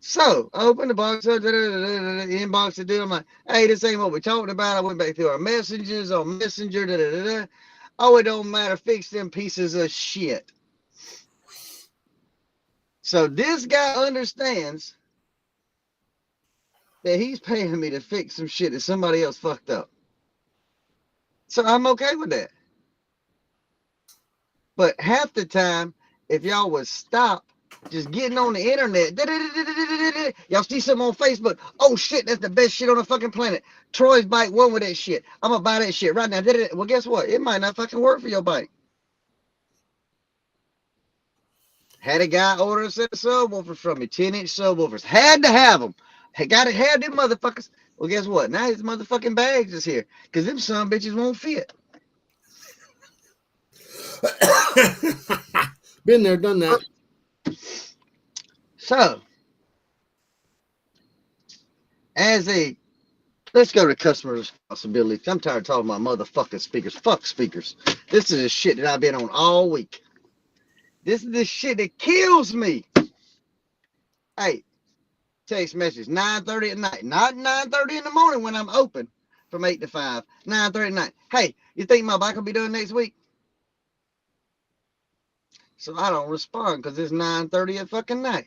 So I opened the box up, inbox the dude. I'm like, hey, this ain't what we talked about. I went back through our messages on Messenger. Oh, it don't matter. Fix them pieces of shit. So this guy understands that he's paying me to fix some shit that somebody else fucked up. So I'm okay with that. But half the time, if y'all would stop just getting on the internet, y'all see something on Facebook, oh shit, that's the best shit on the fucking planet. Troy's bike won with that shit. I'm gonna buy that shit right now. Well, guess what? It might not fucking work for your bike. Had a guy order a set of subwoofers from me, 10-inch subwoofers. Had to have them. Got to have them motherfuckers. Well, guess what? Now his motherfucking bags is here because them some bitches won't fit. Been there, done that. So, let's go to customer responsibility. I'm tired of talking about motherfucking speakers. Fuck speakers. This is the shit that I've been on all week. This is the shit that kills me. Hey, text message 9:30 at night, not 9:30 in the morning when I'm open from 8 to 5. 9:30 at night. Hey, you think my bike will be done next week? So I don't respond because it's 9:30 at fucking night.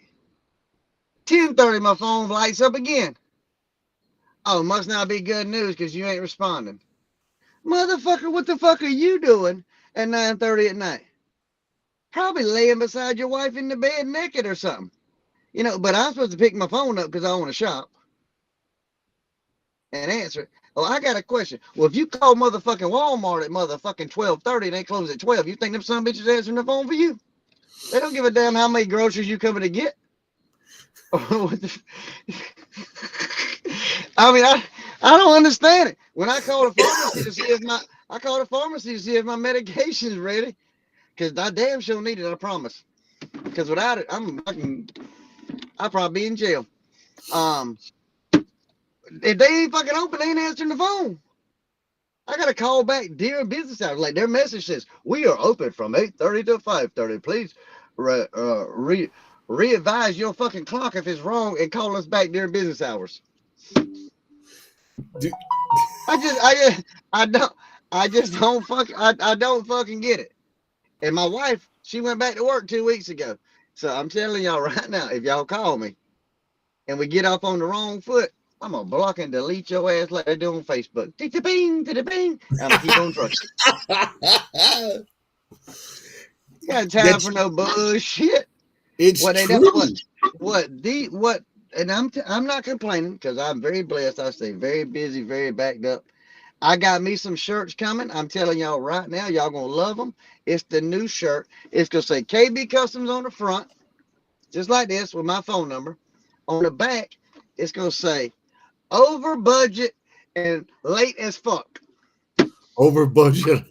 10:30, my phone lights up again. Oh, must not be good news because you ain't responding. Motherfucker, what the fuck are you doing at 9:30 at night? Probably laying beside your wife in the bed naked or something. But I'm supposed to pick my phone up because I want to shop and answer it. Oh, I got a question. Well, if you call motherfucking Walmart at motherfucking 12:30 and they close at 12, you think them some bitches answering the phone for you? They don't give a damn how many groceries you coming to get. I mean, I don't understand it. When I call the pharmacy to see if my medication's ready, because I damn sure need it, I promise. Because without it, I'll probably be in jail. If they ain't fucking open, they ain't answering the phone. I gotta call back during business hours. Like their message says, we are open from 8:30 to 5:30. Please re-advise your fucking clock if it's wrong and call us back during business hours. I don't fucking get it. And my wife, she went back to work 2 weeks ago. So I'm telling y'all right now, if y'all call me and we get off on the wrong foot, I'm gonna block and delete your ass like they do on Facebook. Bing, bing. I'm gonna keep on trucking. You got time for That's no bullshit. it's What they done? true. What? And I'm not complaining because I'm very blessed. I stay very busy, very backed up. I got me some shirts coming. I'm telling y'all right now, y'all gonna love them. It's the new shirt. It's gonna say KB Customs on the front, just like this with my phone number. On the back, it's gonna say over budget and late as fuck. Over budget.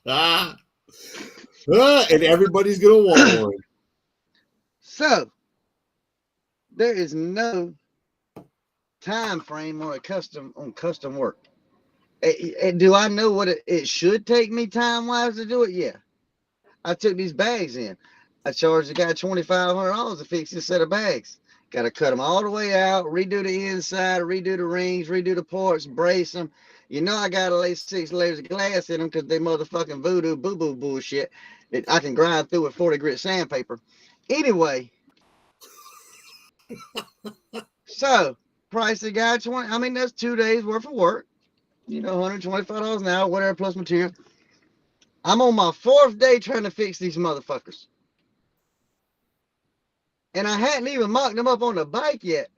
And everybody's gonna want one. So there is no time frame on custom work. Do I know what it should take me time wise to do it? Yeah. I took these bags in. I charged the guy $2,500 to fix this set of bags. Got to cut them all the way out, redo the inside, redo the rings, redo the parts, brace them. You know I got to lay 6 layers of glass in them because they motherfucking voodoo boo-boo bullshit that I can grind through with 40 grit sandpaper. Anyway, so price the guy 20. I mean, that's 2 days worth of work. You know, $125 an hour, whatever, plus material. I'm on my 4th day trying to fix these motherfuckers. And I hadn't even mocked them up on the bike yet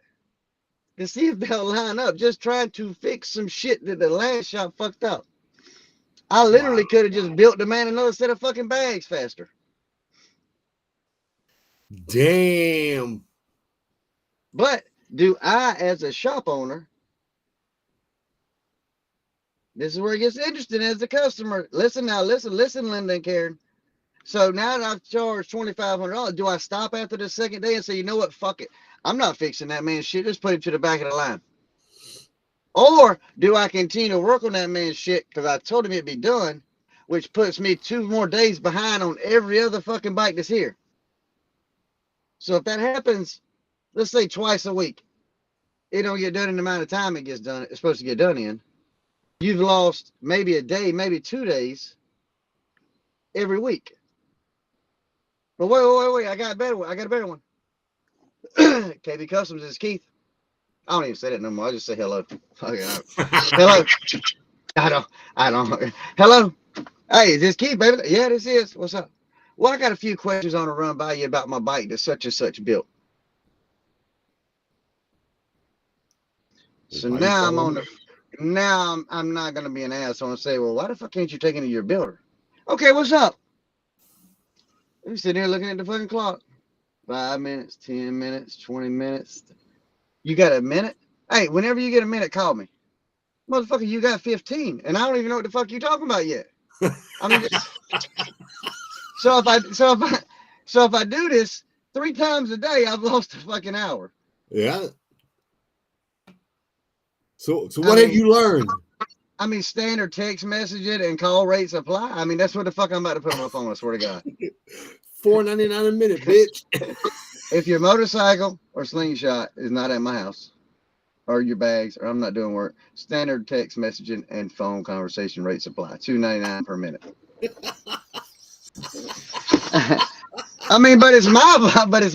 to see if they'll line up, just trying to fix some shit that the last shop fucked up. I Wow. literally could have just built the man another set of fucking bags faster. Damn. But do I, as a shop owner, this is where it gets interesting as a customer. Listen now, listen, Linda and Karen. So now that I've charged $2,500, do I stop after the second day and say, you know what, fuck it. I'm not fixing that man's shit. Just put him to the back of the line. Or do I continue to work on that man's shit because I told him it'd be done, which puts me 2 more days behind on every other fucking bike that's here. So if that happens, let's say twice a week, it don't get done in the amount of time it gets done. It's supposed to get done in. You've lost maybe a day, maybe 2 days every week. But wait. I got a better one. KB Customs is Keith. I don't even say that no more. I just say hello. Okay, hello. I don't. Hello. Hey, is this Keith, baby? Yeah, this is. What's up? Well, I got a few questions on to run by you about my bike that such and such built. So now I'm on the. Now I'm not gonna be an asshole and say, well, why the fuck can't you take it to your builder? Okay, what's up? You sitting here looking at the fucking clock. 5 minutes, 10 minutes, 20 minutes. You got a minute? Hey, whenever you get a minute, call me. Motherfucker, you got 15, and I don't even know what the fuck you're talking about yet. I mean, so if I do this 3 times a day, I've lost a fucking hour. Yeah. So what have you learned? I mean, standard text message it and call rates apply. I mean, that's what the fuck I'm about to put on my phone. I swear to God. $4.99 a minute, bitch. If your motorcycle or slingshot is not at my house, or your bags, or I'm not doing work, standard text messaging and phone conversation rates apply. $2.99 per minute. I mean, but it's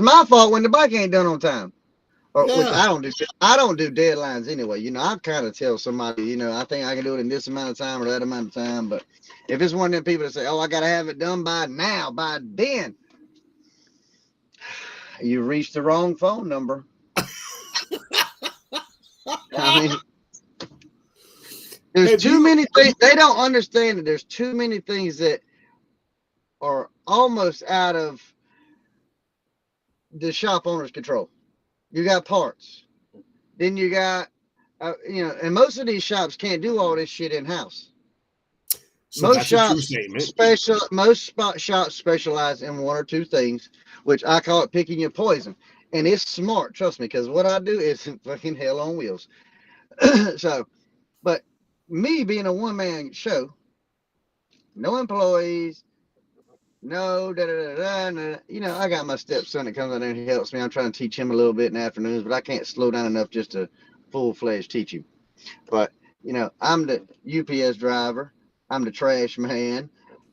my fault when the bike ain't done on time. Or, Yeah. which I don't do. I don't do deadlines anyway. You know, I kind of tell somebody, you know, I think I can do it in this amount of time or that amount of time. But if it's one of them people that say, "Oh, I gotta have it done by now, by then," you reached the wrong phone number. I mean, there's too many things they don't understand. That there's too many things that are almost out of the shop owner's control. You got parts, then you got, you know, and most of these shops can't do all this shit in house. So that's a true statement. Most shops specialize in 1 or 2 things, which I call it picking your poison, and it's smart. Trust me, because what I do is fucking hell on wheels. So, but me being a 1-man show, no employees, no, you know, I got my stepson that comes in there and helps me. I'm trying to teach him a little bit in the afternoons, but I can't slow down enough just to full-fledged teach him. But, you know, I'm the UPS driver. I'm the trash man.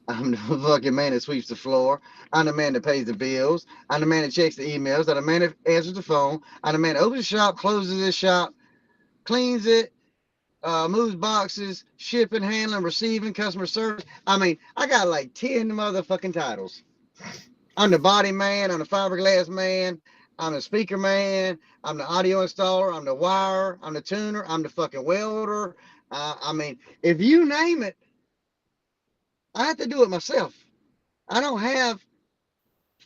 I'm the fucking man that sweeps the floor. I'm the man that pays the bills. I'm the man that checks the emails. I'm the man that answers the phone. I'm the man that opens the shop, closes the shop, cleans it, moves boxes, shipping, handling, receiving, customer service. I mean, I got like 10 motherfucking titles. I'm the body man. I'm the fiberglass man. I'm the speaker man. I'm the audio installer. I'm the wire. I'm the tuner. I'm the fucking welder. I mean, if you name it, I have to do it myself. I don't have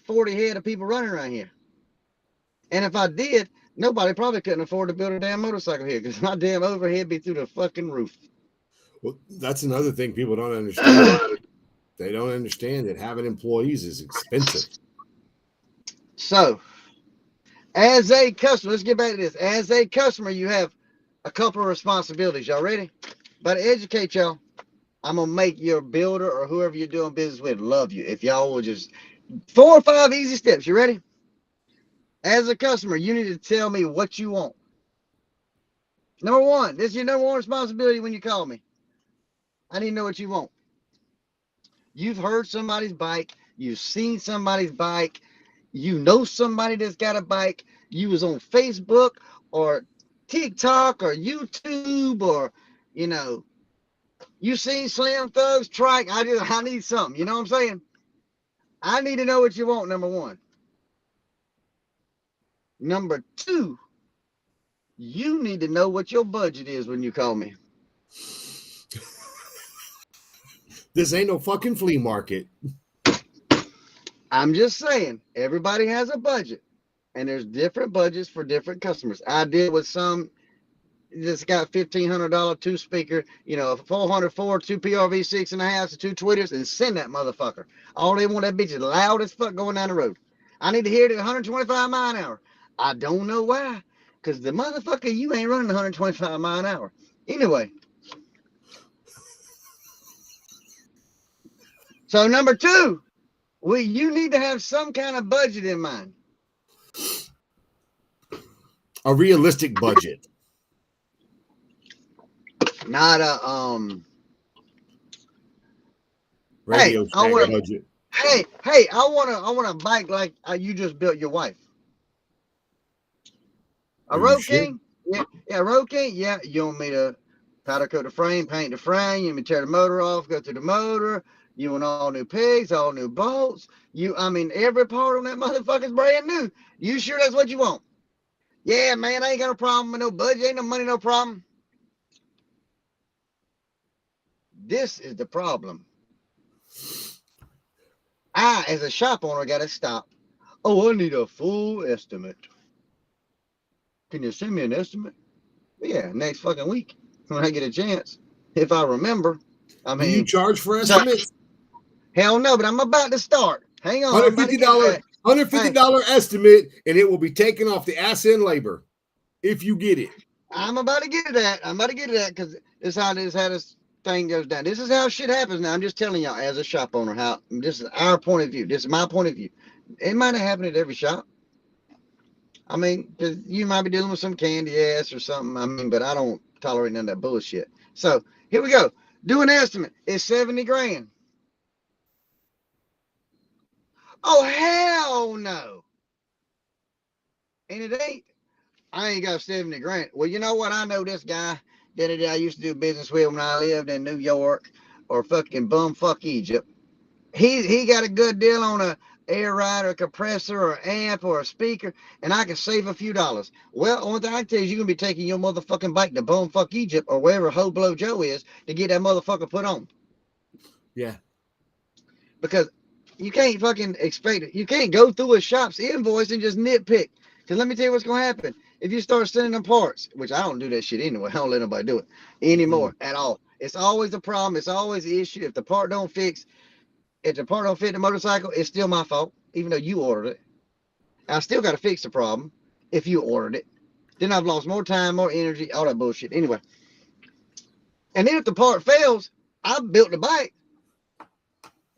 40 head of people running around here. And if I did, nobody probably couldn't afford to build a damn motorcycle here because my damn overhead be through the fucking roof. Well, that's another thing people don't understand. They don't understand that having employees is expensive. So, as a customer, let's get back to this. As a customer, you have a couple of responsibilities. Y'all ready? But to educate y'all, I'm gonna make your builder or whoever you're doing business with love you. If y'all will just 4 or 5 easy steps. You ready? As a customer, you need to tell me what you want. Number one, this is your number one responsibility when you call me. I need to know what you want. You've heard somebody's bike, you've seen somebody's bike, you know somebody that's got a bike, you was on Facebook or TikTok or YouTube or, you know, you seen Slim Thugs trike. I need something. You know what I'm saying? I need to know what you want, number one. Number two, you need to know what your budget is when you call me. This ain't no fucking flea market. I'm just saying, everybody has a budget, and there's different budgets for different customers. I did with some that's got $1,500 two speaker, you know, 404, two PRV 6.5, two tweeters, and send that motherfucker. All they want, that bitch is loud as fuck going down the road. I need to hear it at 125 mile an hour. I don't know why, because the motherfucker, you ain't running 125 mile an hour. Anyway. So number two, you need to have some kind of budget in mind. A realistic budget. Not a Radio hey, budget. Hey, I want a bike like you just built your wife. A Road King? Yeah, Road King. Yeah, you want me to powder coat the frame, paint the frame, you want me to tear the motor off, go through the motor, you want all new pegs, all new bolts. I mean, every part on that motherfucker's brand new. You sure that's what you want? Yeah, man, I ain't got a problem with no budget, ain't no money, no problem. This is the problem. I, as a shop owner, got to stop. Oh, I need a full estimate. Can you send me an estimate? Yeah, next fucking week when I get a chance. If I remember. I mean, do you charge for estimates? Hell no, but I'm about to start. Hang on. $150 estimate, and it will be taken off the ass end labor if you get it. I'm about to get to that. Because this is how this thing goes down. This is how shit happens now. I'm just telling y'all as a shop owner how this is our point of view. This is my point of view. It might not happen at every shop. I mean, you might be dealing with some candy ass or something. I mean, but I don't tolerate none of that bullshit. So here we go. Do an estimate. It's 70 grand. Oh, hell no. And it ain't. I ain't got 70 grand. Well, you know what? I know this guy that I used to do business with when I lived in New York or fucking bumfuck Egypt. He got a good deal on a air ride or a compressor or amp or a speaker, and I can save a few dollars. Well, only thing I can tell you is you're going to be taking your motherfucking bike to bumfuck Egypt or wherever Hoblo Joe is to get that motherfucker put on. Yeah. Because you can't fucking expect it. You can't go through a shop's invoice and just nitpick. Because let me tell you what's going to happen. If you start sending them parts, which I don't do that shit anyway. I don't let nobody do it anymore at all. It's always a problem. It's always an issue. If the part don't fit the motorcycle, it's still my fault, even though you ordered it. I still got to fix the problem if you ordered it. Then I've lost more time, more energy, all that bullshit. Anyway. And then if the part fails, I built the bike.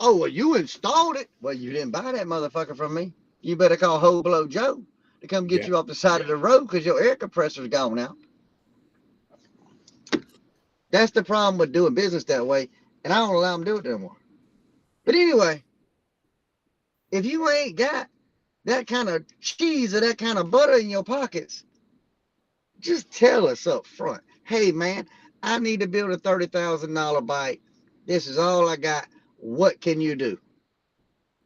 Oh, well, you installed it. Well, you didn't buy that motherfucker from me. You better call Hoblo Joe to come get you off the side of the road because your air compressor's gone out. That's the problem with doing business that way, and I don't allow them to do it anymore. But anyway, if you ain't got that kind of cheese or that kind of butter in your pockets, just tell us up front. Hey man, I need to build a $30,000 bike. This is all I got. What can you do?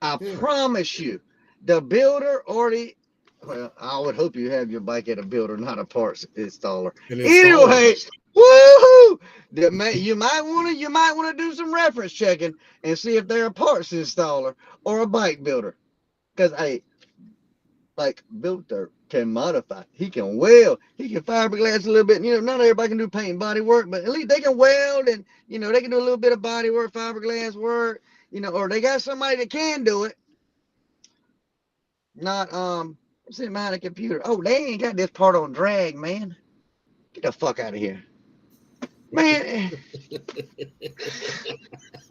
I Yeah. promise you, the builder already. Well, I would hope you have your bike at a builder, not a parts installer. An installer. Anyway, woohoo! You might want to do some reference checking and see if they're a parts installer or a bike builder. Because hey, like builder can modify. He can weld. He can fiberglass a little bit. You know, not everybody can do paint and body work, but at least they can weld and they can do a little bit of body work, fiberglass work. Or they got somebody that can do it. Not I'm sitting behind a computer. Oh, they ain't got this part on drag, man. Get the fuck out of here. Man.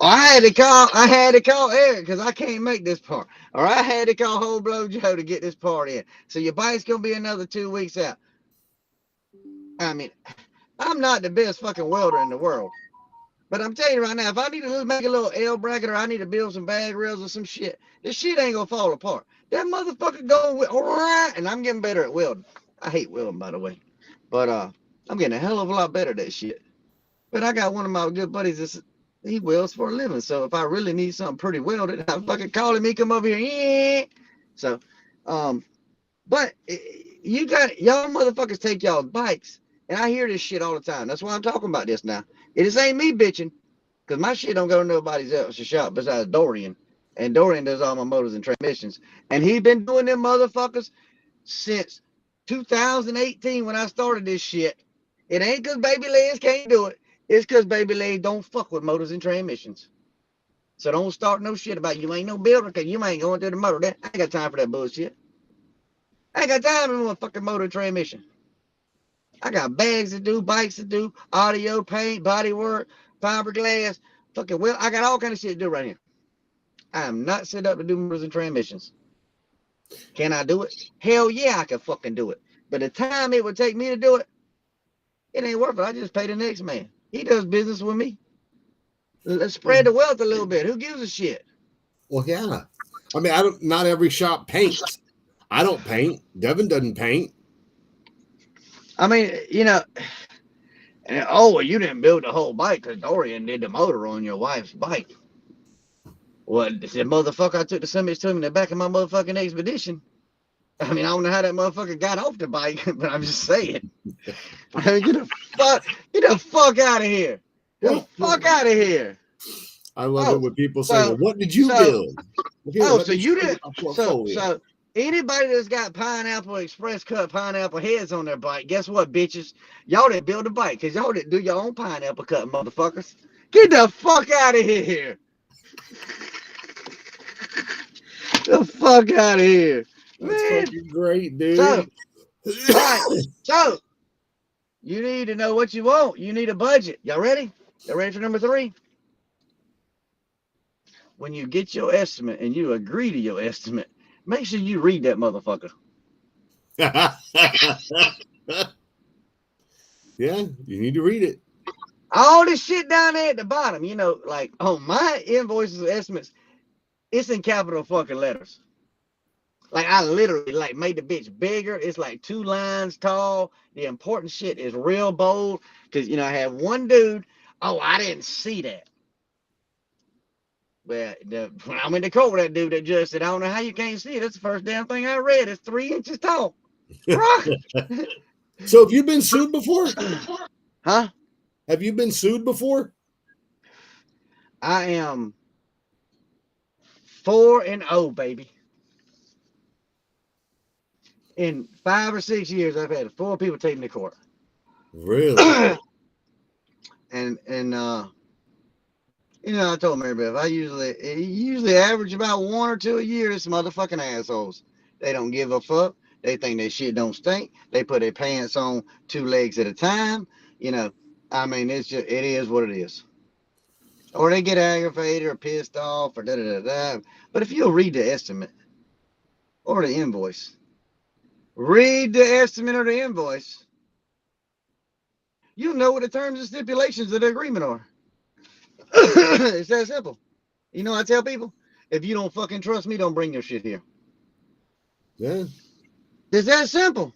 I had to call Eric because I can't make this part. Or I had to call Whole Blow Joe to get this part in. So your bike's gonna be another 2 weeks out. I mean, I'm not the best fucking welder in the world. But I'm telling you right now, if I need to make a little L bracket or I need to build some bag rails or some shit, this shit ain't gonna fall apart. That motherfucker going with, and I'm getting better at welding. I hate welding, by the way, but I'm getting a hell of a lot better at that shit. But I got one of my good buddies that's he welds for a living. So if I really need something pretty welded, I fucking call him. He come over here. Yeah. So, but you got y'all motherfuckers take y'all's bikes, and I hear this shit all the time. That's why I'm talking about this now. It ain't me bitching, because my shit don't go to nobody's else's shop besides Dorian. And Dorian does all my motors and transmissions. And he been doing them motherfuckers since 2018 when I started this shit. It ain't because Babylegs can't do it. It's because Babylegs don't fuck with motors and transmissions. So don't start no shit about you ain't no builder because you ain't going through the motor. I ain't got time for that bullshit. I ain't got time for a fucking motor and transmission. I got bags to do, bikes to do, audio, paint, body work, fiberglass, fucking well. I got all kind of shit to do right here. I am not set up to do motors and transmissions. Can I do it? Hell yeah, I can fucking do it. But the time it would take me to do it, it ain't worth it. I just pay the next man. He does business with me. Let's spread the wealth a little bit. Who gives a shit? Well, yeah. I mean, I don't. Not every shop paints. I don't paint. Devin doesn't paint. I mean, oh, well, you didn't build the whole bike because Dorian did the motor on your wife's bike. Well, the motherfucker, I took the summits to him in the back of my motherfucking expedition. I mean, I don't know how that motherfucker got off the bike, but I'm just saying. I mean, get the fuck out of here. Get the fuck out of here. I love it when people say, well, what did you build? Here, so you didn't. So anybody that's got Pineapple Express cut pineapple heads on their bike, guess what, bitches? Y'all didn't build a bike because y'all didn't do your own pineapple cut, motherfuckers. Get the fuck out of here. The fuck out of here. That's Man. fucking great, dude. So, all right. So, you need to know what you want. You need a budget. Y'all ready? Y'all ready for number 3? When you get your estimate and you agree to your estimate, make sure you read that motherfucker. Yeah, you need to read it. All this shit down there at the bottom, like on my invoices or estimates, it's in capital fucking letters. Like I literally like made the bitch bigger. It's like 2 lines tall. The important shit is real bold. Cause I have one dude. Oh, I didn't see that. Well, when I went to court with that dude, that judge said, I don't know how you can't see it. That's the first damn thing I read. It's 3 inches tall. So have you been sued before? Huh? Have you been sued before? I am 4-0, baby. In 5 or 6 years, I've had 4 people take me to court. Really? and I told Mary Beth, I usually average about 1 or 2 a year. It's motherfucking assholes. They don't give a fuck. They think that shit don't stink. They put their pants on 2 legs at a time. I mean, it is what it is. Or they get aggravated or pissed off or da-da-da-da. But if you'll read the estimate or the invoice, read the estimate or the invoice, you'll know what the terms and stipulations of the agreement are. It's that simple. You know, I tell people, if you don't fucking trust me, don't bring your shit here. Yeah. It's that simple.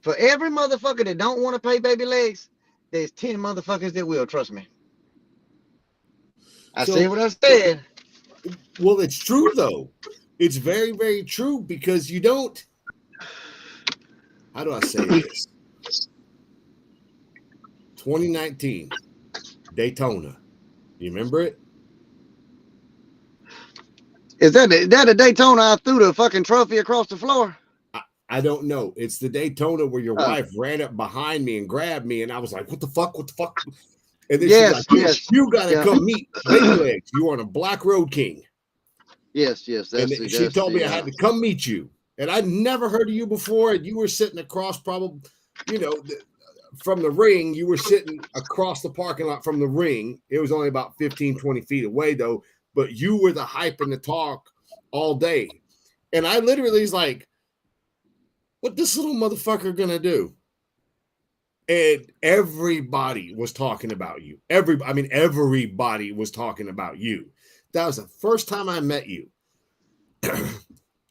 For every motherfucker that don't want to pay baby legs, there's 10 motherfuckers that will. Trust me. I So, said what I said. well, it's true though. It's very, very true because you don't. How do I say this? 2019 Daytona. You remember it? Is that a Daytona I threw the fucking trophy across the floor? I don't know. It's the Daytona where your Oh. wife ran up behind me and grabbed me, and I was like, "What the fuck? What the fuck?" And then she's Yes, like, yes. "You gotta Yeah. come meet Babylegs. You are on a Black Road King." Yes, yes. And she told me I had to come meet you, and I'd never heard of you before. And you were sitting across, probably, you know, from the ring. You were sitting across the parking lot from the ring. It was only about 15, 20 feet away, though. But you were the hype and the talk all day, and I literally was like, "What this little motherfucker gonna do?" And everybody was talking about you. Everybody was talking about you. That was the first time I met you.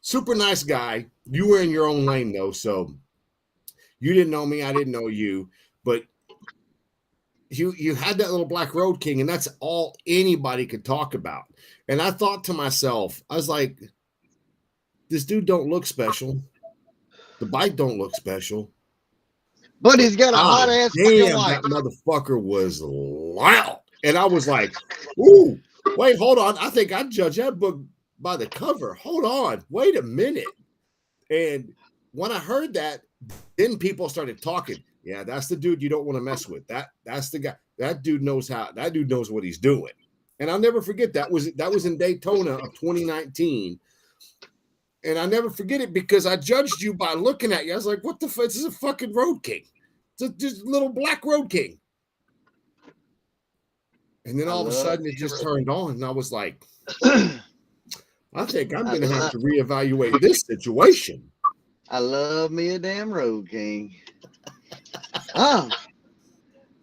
Super nice guy. You were in your own lane though, so you didn't know me, I didn't know you, but you had that little Black Road King, and that's all anybody could talk about. And I thought to myself, I was like, this dude don't look special. The bike don't look special. But he's got a hot ass fucking damn, wife. that motherfucker was loud. And I was like, ooh, wait, hold on. I think I judge that book by the cover. Hold on. Wait a minute. And when I heard that, then people started talking. Yeah, that's the dude you don't want to mess with. That's the guy. That dude knows what he's doing. And I'll never forget that was in Daytona of 2019. And I never forget it because I judged you by looking at you. I was like, what the fuck? This is a fucking Road King. It's just a little Black Road King. And then all of a sudden it just turned on. And I was like, I think I'm going to have to reevaluate this situation. I love me a damn Road King.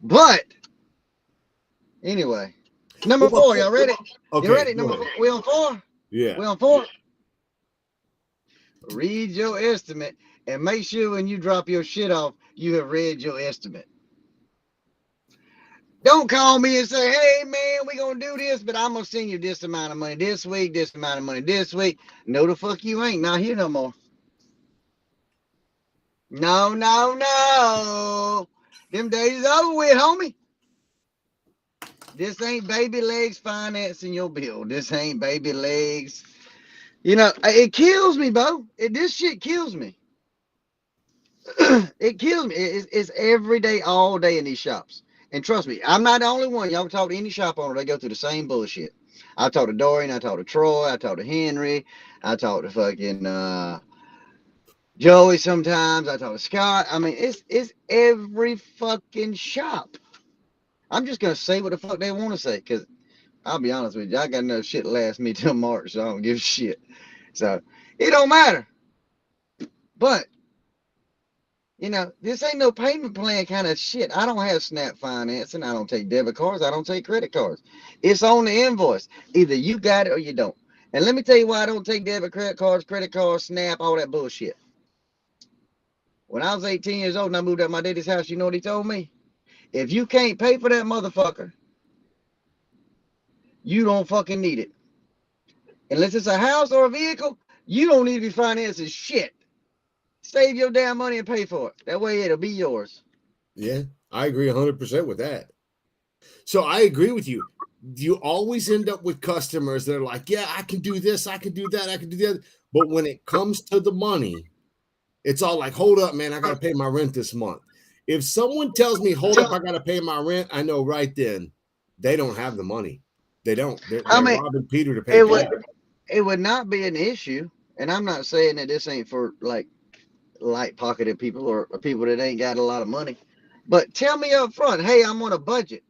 But anyway, number 4, y'all ready? Okay, you ready? Number 4. We on 4? Yeah. We on 4? Read your estimate and make sure when you drop your shit off, you have read your estimate. Don't call me and say, hey, man, we're going to do this, but I'm going to send you this amount of money this week, this amount of money this week. No, the fuck you ain't. Not here no more. No, no, no. Them days over with, homie. This ain't Babylegs financing your bill. This ain't Babylegs. You know, it kills me, Bo. This shit kills me. It kills me. It's every day, all day in these shops. And trust me, I'm not the only one. Y'all talk to any shop owner, they go through the same bullshit. I talked to Dorian, I talked to Troy, I talked to Henry, I talked to fucking Joey sometimes, I talk to Scott. I mean, it's every fucking shop. I'm just gonna say what the fuck they want to say, because I'll be honest with you, I got enough shit to last me till March, so I don't give a shit. So it don't matter. But you know, this ain't no payment plan kind of shit. I don't have Snap financing. I don't take debit cards. I don't take credit cards. It's on the invoice. Either you got it or you don't. And let me tell you why I don't take credit cards, Snap, all that bullshit. When I was 18 years old and I moved out of my daddy's house, you know what he told me? If you can't pay for that motherfucker, you don't fucking need it. Unless it's a house or a vehicle, you don't need to be financing shit. Save your damn money and pay for it. That way it'll be yours. Yeah, I agree 100% with that. So I agree with you. You always end up with customers that are like, yeah, I can do this, I can do that, I can do that. But when it comes to the money, it's all like, hold up, man, I got to pay my rent this month. If someone tells me, hold up, I got to pay my rent, I know right then they don't have the money. They don't. They're robbing Peter to pay Paul. It would not be an issue. And I'm not saying that this ain't for like light-pocketed people or people that ain't got a lot of money. But tell me up front, hey, I'm on a budget.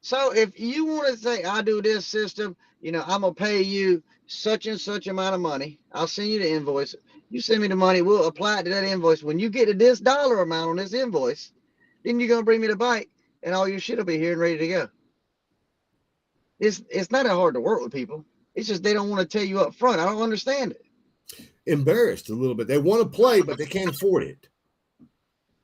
So if you want to say, I do this system, you know, I'm going to pay you such and such amount of money. I'll send you the invoice. You send me the money. We'll apply it to that invoice. When you get to this dollar amount on this invoice, then you're going to bring me the bike and all your shit will be here and ready to go. It's not that hard to work with people. It's just they don't want to tell you up front. I don't understand it. Embarrassed a little bit. They want to play, but they can't afford it.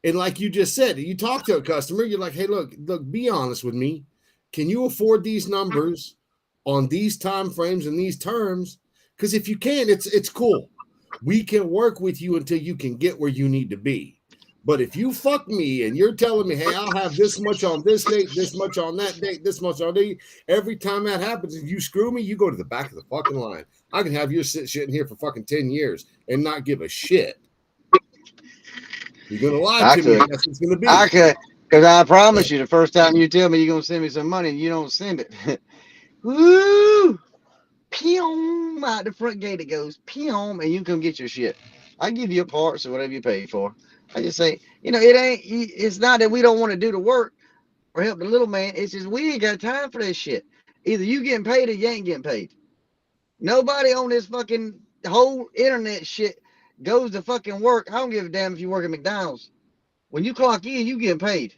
And like you just said, you talk to a customer, you're like, hey, look, be honest with me. Can you afford these numbers on these time frames and these terms? Because if you can, it's cool. We can work with you until you can get where you need to be. But if you fuck me and you're telling me, hey, I'll have this much on this date, this much on that date, this much on date, every time that happens, if you screw me, you go to the back of the fucking line. I can have you shit in here for fucking 10 years and not give a shit. You're going to lie I to me. could. That's what it's going to I be. could. Because I promise you, the first time you tell me you're going to send me some money and you don't send it, woo, pew, out the front gate it goes, pew, and you come get your shit. I give you parts or whatever you pay for. I just say, it's not that we don't want to do the work or help the little man. It's just we ain't got time for this shit. Either you getting paid or you ain't getting paid. Nobody on this fucking whole internet shit goes to fucking work. I don't give a damn if you work at McDonald's. When you clock in, you getting paid.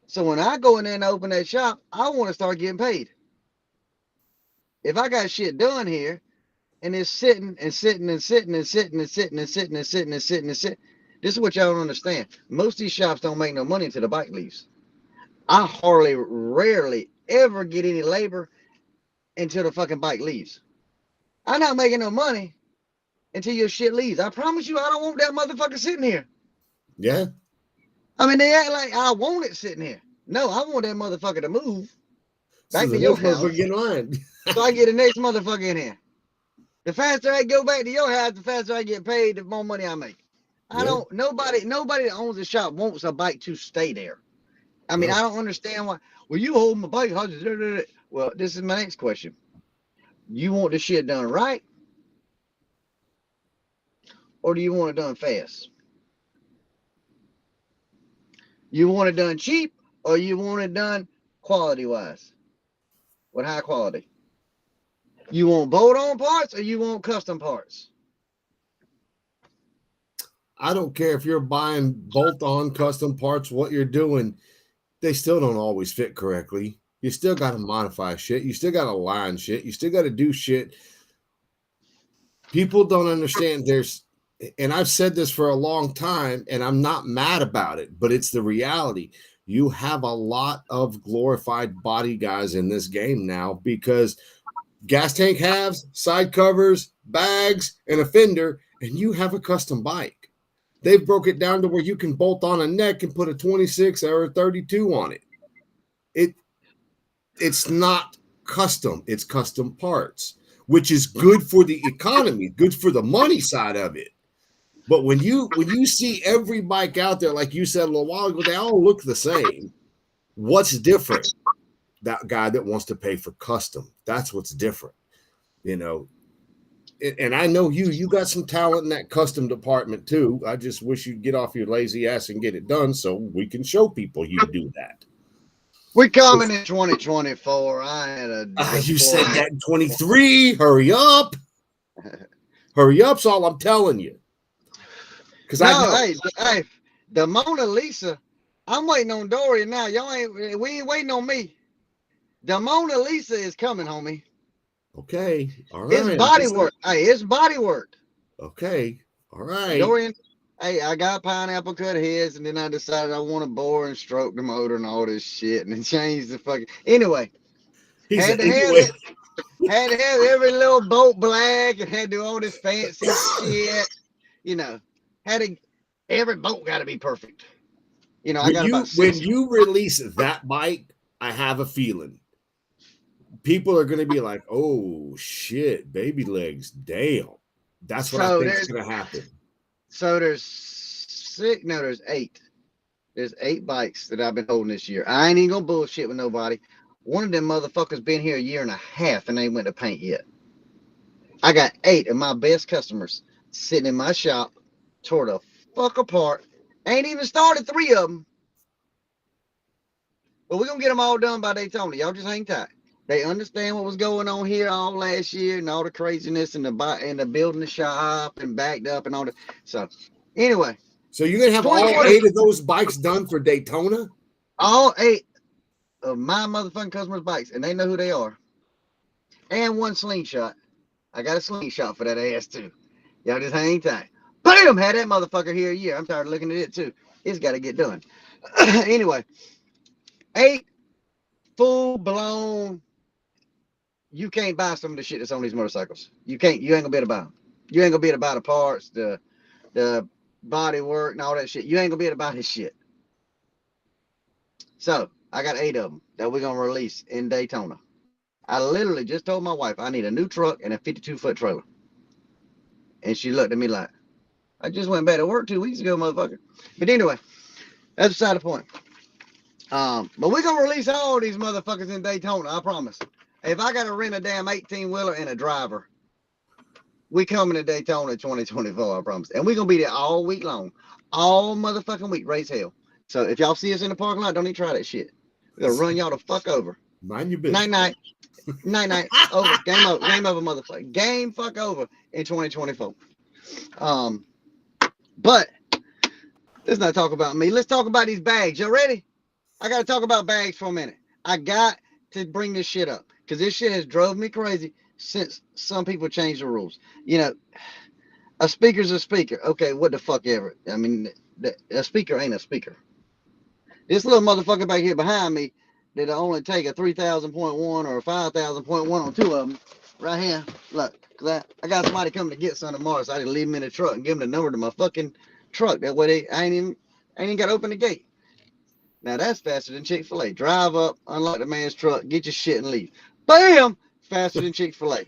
So when I go in there and open that shop, I want to start getting paid. If I got shit done here and it's sitting and sitting and sitting and sitting and sitting and sitting and sitting and sitting and sitting, this is what y'all don't understand. Most of these shops don't make no money until the bike leaves. I rarely ever get any labor until the fucking bike leaves. I'm not making no money until your shit leaves. I promise you, I don't want that motherfucker sitting here. Yeah. I mean, they act like I want it sitting here. No, I want that motherfucker to move So back the to your next house motherfucker get in line. so I get the next motherfucker in here. The faster I go back to your house, the faster I get paid, the more money I make. I Yeah. don't, nobody that owns a shop wants a bike to stay there. I mean, No. I don't understand why. Well, you hold my bike. Well, this is my next question. You want the shit done right? Or do you want it done fast? You want it done cheap or you want it done quality wise? With high quality? You want bolt on parts or you want custom parts? I don't care if you're buying bolt-on custom parts, what you're doing, they still don't always fit correctly. You still got to modify shit. You still got to line shit. You still got to do shit. People don't understand and I've said this for a long time, and I'm not mad about it, but it's the reality. You have a lot of glorified body guys in this game now because gas tank halves, side covers, bags, and a fender, and you have a custom bike. They've broke it down to where you can bolt on a neck and put a 26 or a 32 on it. It's not custom, it's custom parts, which is good for the economy, good for the money side of it. But when you see every bike out there, like you said a little while ago, they all look the same. What's different? That guy that wants to pay for custom. That's what's different. You know, and I know you got some talent in that custom department too. I just wish you'd get off your lazy ass and get it done so we can show people you do that. We coming in 2024. I had a You said deployment. that in 23. Hurry up. Hurry up's all I'm telling you. Because I No, know. hey, the Mona Lisa. I'm waiting on Dory now. We ain't waiting on me. The Mona Lisa is coming, homie. Okay. All It's right. body work. Hey, it's body work. Okay. All right. Dorian, hey, I got pineapple cut heads, and then I decided I want to bore and stroke the motor and all this shit, and then change the fucking. Anyway, He had said, to have anyway. it. Had to have every little bolt black, and had to do all this fancy shit. You know, had to. Every bolt got to be perfect. I got about When six. you release that bike, I have a feeling people are going to be like, "Oh shit, Babylegs, damn." That's what I So think is there's going to happen. there's six. No, there's eight. There's 8 bikes that I've been holding this year. I ain't even gonna bullshit with nobody. One of them motherfuckers been here a year and a half and they ain't went to paint yet. I got 8 of my best customers sitting in my shop, tore the fuck apart. Ain't even started 3 of them. But we're gonna get them all done by Daytona. Y'all just hang tight. They understand what was going on here all last year and all the craziness and the building the shop and backed up and all that. So anyway, So you're going to have all 2020, 8 of those bikes done for Daytona? all 8 of my motherfucking customers' bikes, and they know who they are. and one slingshot. I got a slingshot for that ass too. Y'all just hang tight. Bam! Had that motherfucker here a year. I'm tired of looking at it too. It's got to get done. Anyway, 8 full blown. You can't buy some of the shit that's on these motorcycles. You can't. You ain't gonna be able to buy them. You ain't gonna be able to buy the parts, the body work, and all that shit. You ain't gonna be able to buy this shit. So I got 8 of them that we're gonna release in Daytona. I literally just told my wife I need a new truck and a 52-foot trailer, and she looked at me like, I just went back to work 2 weeks ago, motherfucker. But anyway, that's beside the point. But we're gonna release all these motherfuckers in Daytona, I promise. If I gotta rent a damn 18-wheeler and a driver, we coming to Daytona 2024, I promise. And we're gonna be there all week long. All motherfucking week, race hell. So if y'all see us in the parking lot, don't even try that shit. We're gonna run y'all the fuck over. Mind your business. Night. Over. Game over. Game over, motherfucker. Game fuck over in 2024. But let's not talk about me. Let's talk about these bags. You ready? I gotta talk about bags for a minute. I got to bring this shit up because this shit has drove me crazy since some people changed the rules. You know, a speaker's a speaker. Okay, what the fuck ever. I mean, a speaker ain't a speaker. This little motherfucker back here behind me that'll only take a 3,000.1 or a 5,000.1 on 2 of them. Right here. Look, I got somebody coming to get some tomorrow, so I had to leave them in the truck and give them the number to my fucking truck. That way I ain't even got to open the gate. Now that's faster than Chick-fil-A. Drive up, unlock the man's truck, get your shit and leave. Bam! Faster than Chick-fil-A.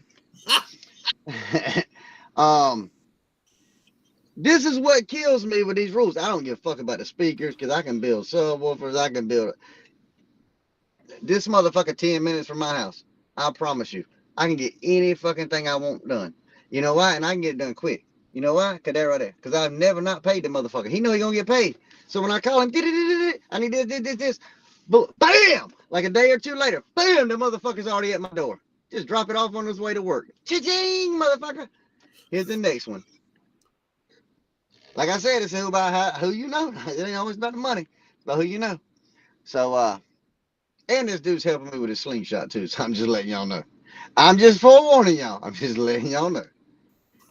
This is what kills me with these rules. I don't give a fuck about the speakers because I can build subwoofers. I can build this motherfucker 10 minutes from my house. I promise you. I can get any fucking thing I want done. You know why? And I can get it done quick. You know why? Because they're right there. Because I've never not paid the motherfucker. He know he gonna get paid. So when I call him, I need this. But bam! Like a day or two later, bam! The motherfucker's already at my door. Just drop it off on his way to work. Cha-ching, motherfucker. Here's the next one. Like I said, it's about who you know. It ain't always about the money. It's about who you know. So, and this dude's helping me with his slingshot too. So I'm just letting y'all know. I'm just forewarning y'all. I'm just letting y'all know.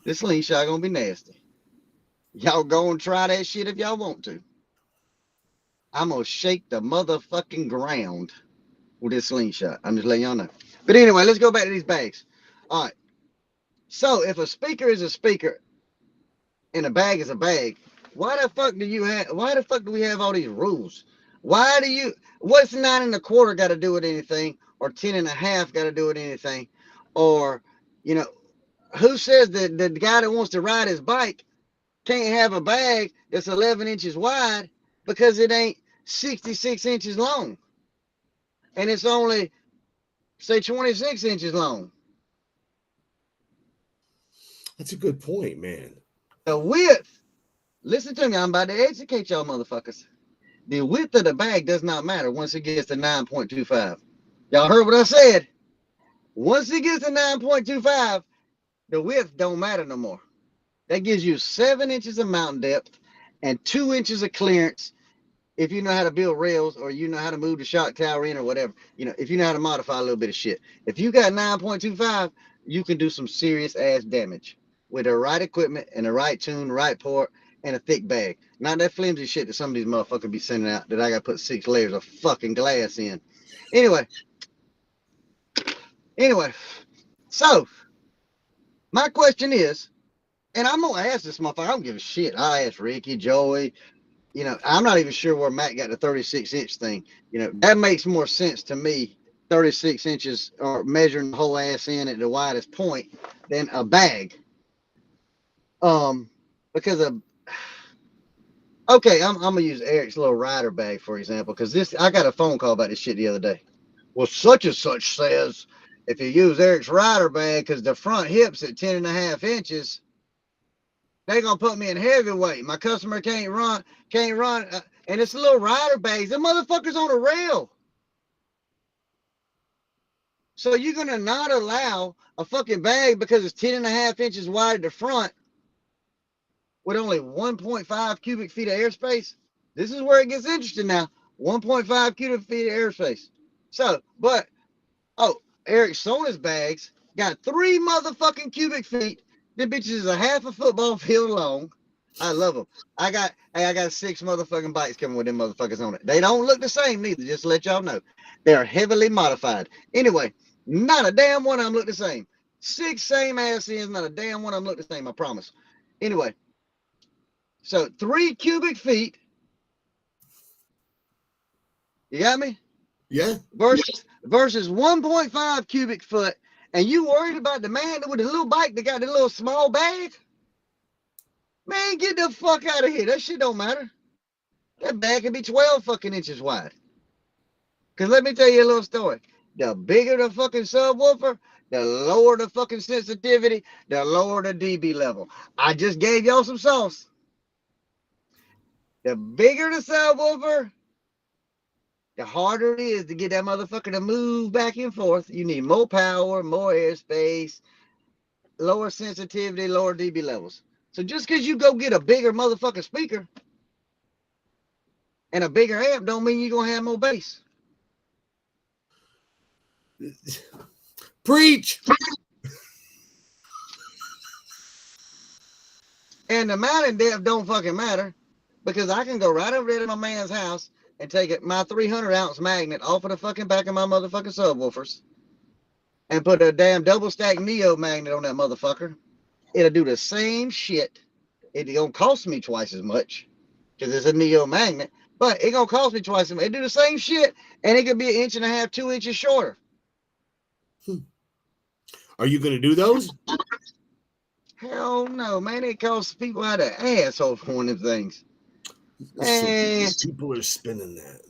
This slingshot gonna be nasty. Y'all go and try that shit if y'all want to. I'm gonna shake the motherfucking ground with this slingshot. I'm just letting y'all know. But anyway, let's go back to these bags. All right. So if a speaker is a speaker and a bag is a bag, why the fuck do we have all these rules? What's 9 1/4 got to do with anything, or 10 1/2 got to do with anything? Or, you know, who says that the guy that wants to ride his bike can't have a bag that's 11 inches wide because it ain't 66 inches long and it's only, say, 26 inches long? That's a good point, man. The width, listen to me, I'm about to educate y'all motherfuckers. The width of the bag does not matter once it gets to 9.25. Y'all heard what I said? Once it gets to 9.25, the width don't matter no more. That gives you 7 inches of mountain depth and 2 inches of clearance if you know how to build rails or you know how to move the shock tower in or whatever. You know, if you know how to modify a little bit of shit. If you got 9.25, you can do some serious ass damage with the right equipment and the right tune, the right port, and a thick bag. Not that flimsy shit that some of these motherfuckers be sending out that I got to put 6 layers of fucking glass in. Anyway, so my question is, and I'm gonna ask this motherfucker, I don't give a shit. I ask Ricky, Joey, you know, I'm not even sure where Matt got the 36-inch thing. You know, that makes more sense to me, 36 inches or measuring the whole ass in at the widest point than a bag. Because okay, I'm gonna use Eric's little rider bag for example, because I got a phone call about this shit the other day. Well, such and such says if you use Eric's rider bag because the front hip's at 10 1/2 inches, they're gonna put me in heavyweight. My customer can't run, and it's little rider bags. The motherfucker's on a rail. So you're gonna not allow a fucking bag because it's 10 1/2 inches wide at the front with only 1.5 cubic feet of airspace? This is where it gets interesting now. 1.5 cubic feet of airspace. So, but Eric's Sona's bags Got 3 motherfucking cubic feet. Them bitches is a half a football field long. I love them. I got 6 motherfucking bikes coming with them motherfuckers on it. They don't look the same neither, just to let y'all know. They're heavily modified. Anyway, not a damn one of them look the same. 6 same ass ends, not a damn one of them look the same, I promise. Anyway, so 3 cubic feet. You got me? Yeah. Versus 1.5 cubic foot. And you worried about the man with the little bike that got the little small bag? Man, get the fuck out of here. That shit don't matter. That bag can be 12 fucking inches wide. Because let me tell you a little story. The bigger the fucking subwoofer, the lower the fucking sensitivity, the lower the dB level. I just gave y'all some sauce. The bigger the subwoofer, the harder it is to get that motherfucker to move back and forth. You need more power, more airspace, lower sensitivity, lower dB levels. So just because you go get a bigger motherfucking speaker and a bigger amp don't mean you're going to have more bass. Preach. And the mounting depth don't fucking matter because I can go right over there to my man's house and take my 300 ounce magnet off of the fucking back of my motherfucking subwoofers and put a damn double stack Neo magnet on that motherfucker. It'll do the same shit. It's gonna cost me twice as much because it's a Neo magnet, but it gonna cost me twice as much. It do the same shit and it could be 1.5 inches, 2 inches shorter. Are you gonna do those? Hell no, man. It costs people out of asshole for one of them things. Man. So people are spinning that.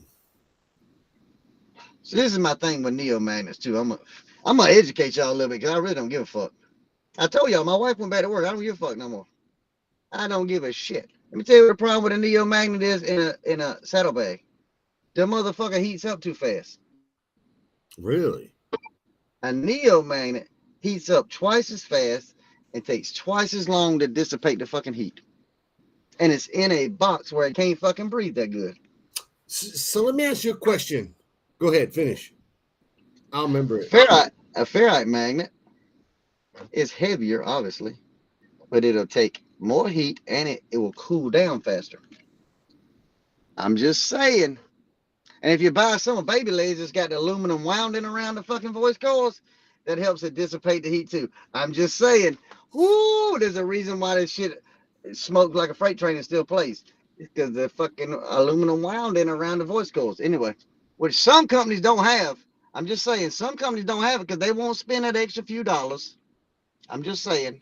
So this is my thing with Neo magnets too. I'm gonna educate y'all a little bit because I really don't give a fuck. I told y'all my wife went back to work. I don't give a fuck no more. I don't give a shit. Let me tell you what the problem with a Neo magnet is in a saddlebag. The motherfucker heats up too fast. Really? A Neo magnet heats up twice as fast and takes twice as long to dissipate the fucking heat. And it's in a box where it can't fucking breathe that good. So let me ask you a question. Go ahead, finish. I'll remember it. A ferrite magnet is heavier, obviously, but it'll take more heat and it will cool down faster. I'm just saying. And if you buy some of Babylegs, it's got the aluminum wounding around the fucking voice coils. That helps it dissipate the heat too. I'm just saying. Whoo, there's a reason why this shit smokes like a freight train and still plays. Because the fucking aluminum wounding around the voice coils. Anyway, which some companies don't have. I'm just saying, some companies don't have it because they won't spend that extra few dollars. I'm just saying.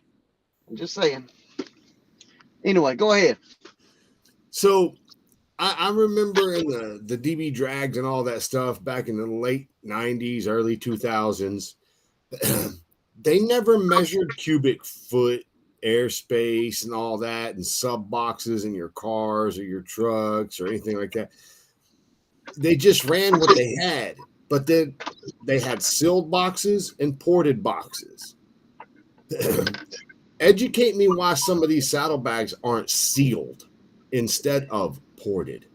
Anyway, go ahead. So I remember in the DB drags and all that stuff back in the late 90s, early 2000s, they never measured cubic foot airspace and all that and sub boxes in your cars or your trucks or anything like that. They just ran what they had, but then they had sealed boxes and ported boxes. Educate me why some of these saddlebags aren't sealed instead of ported.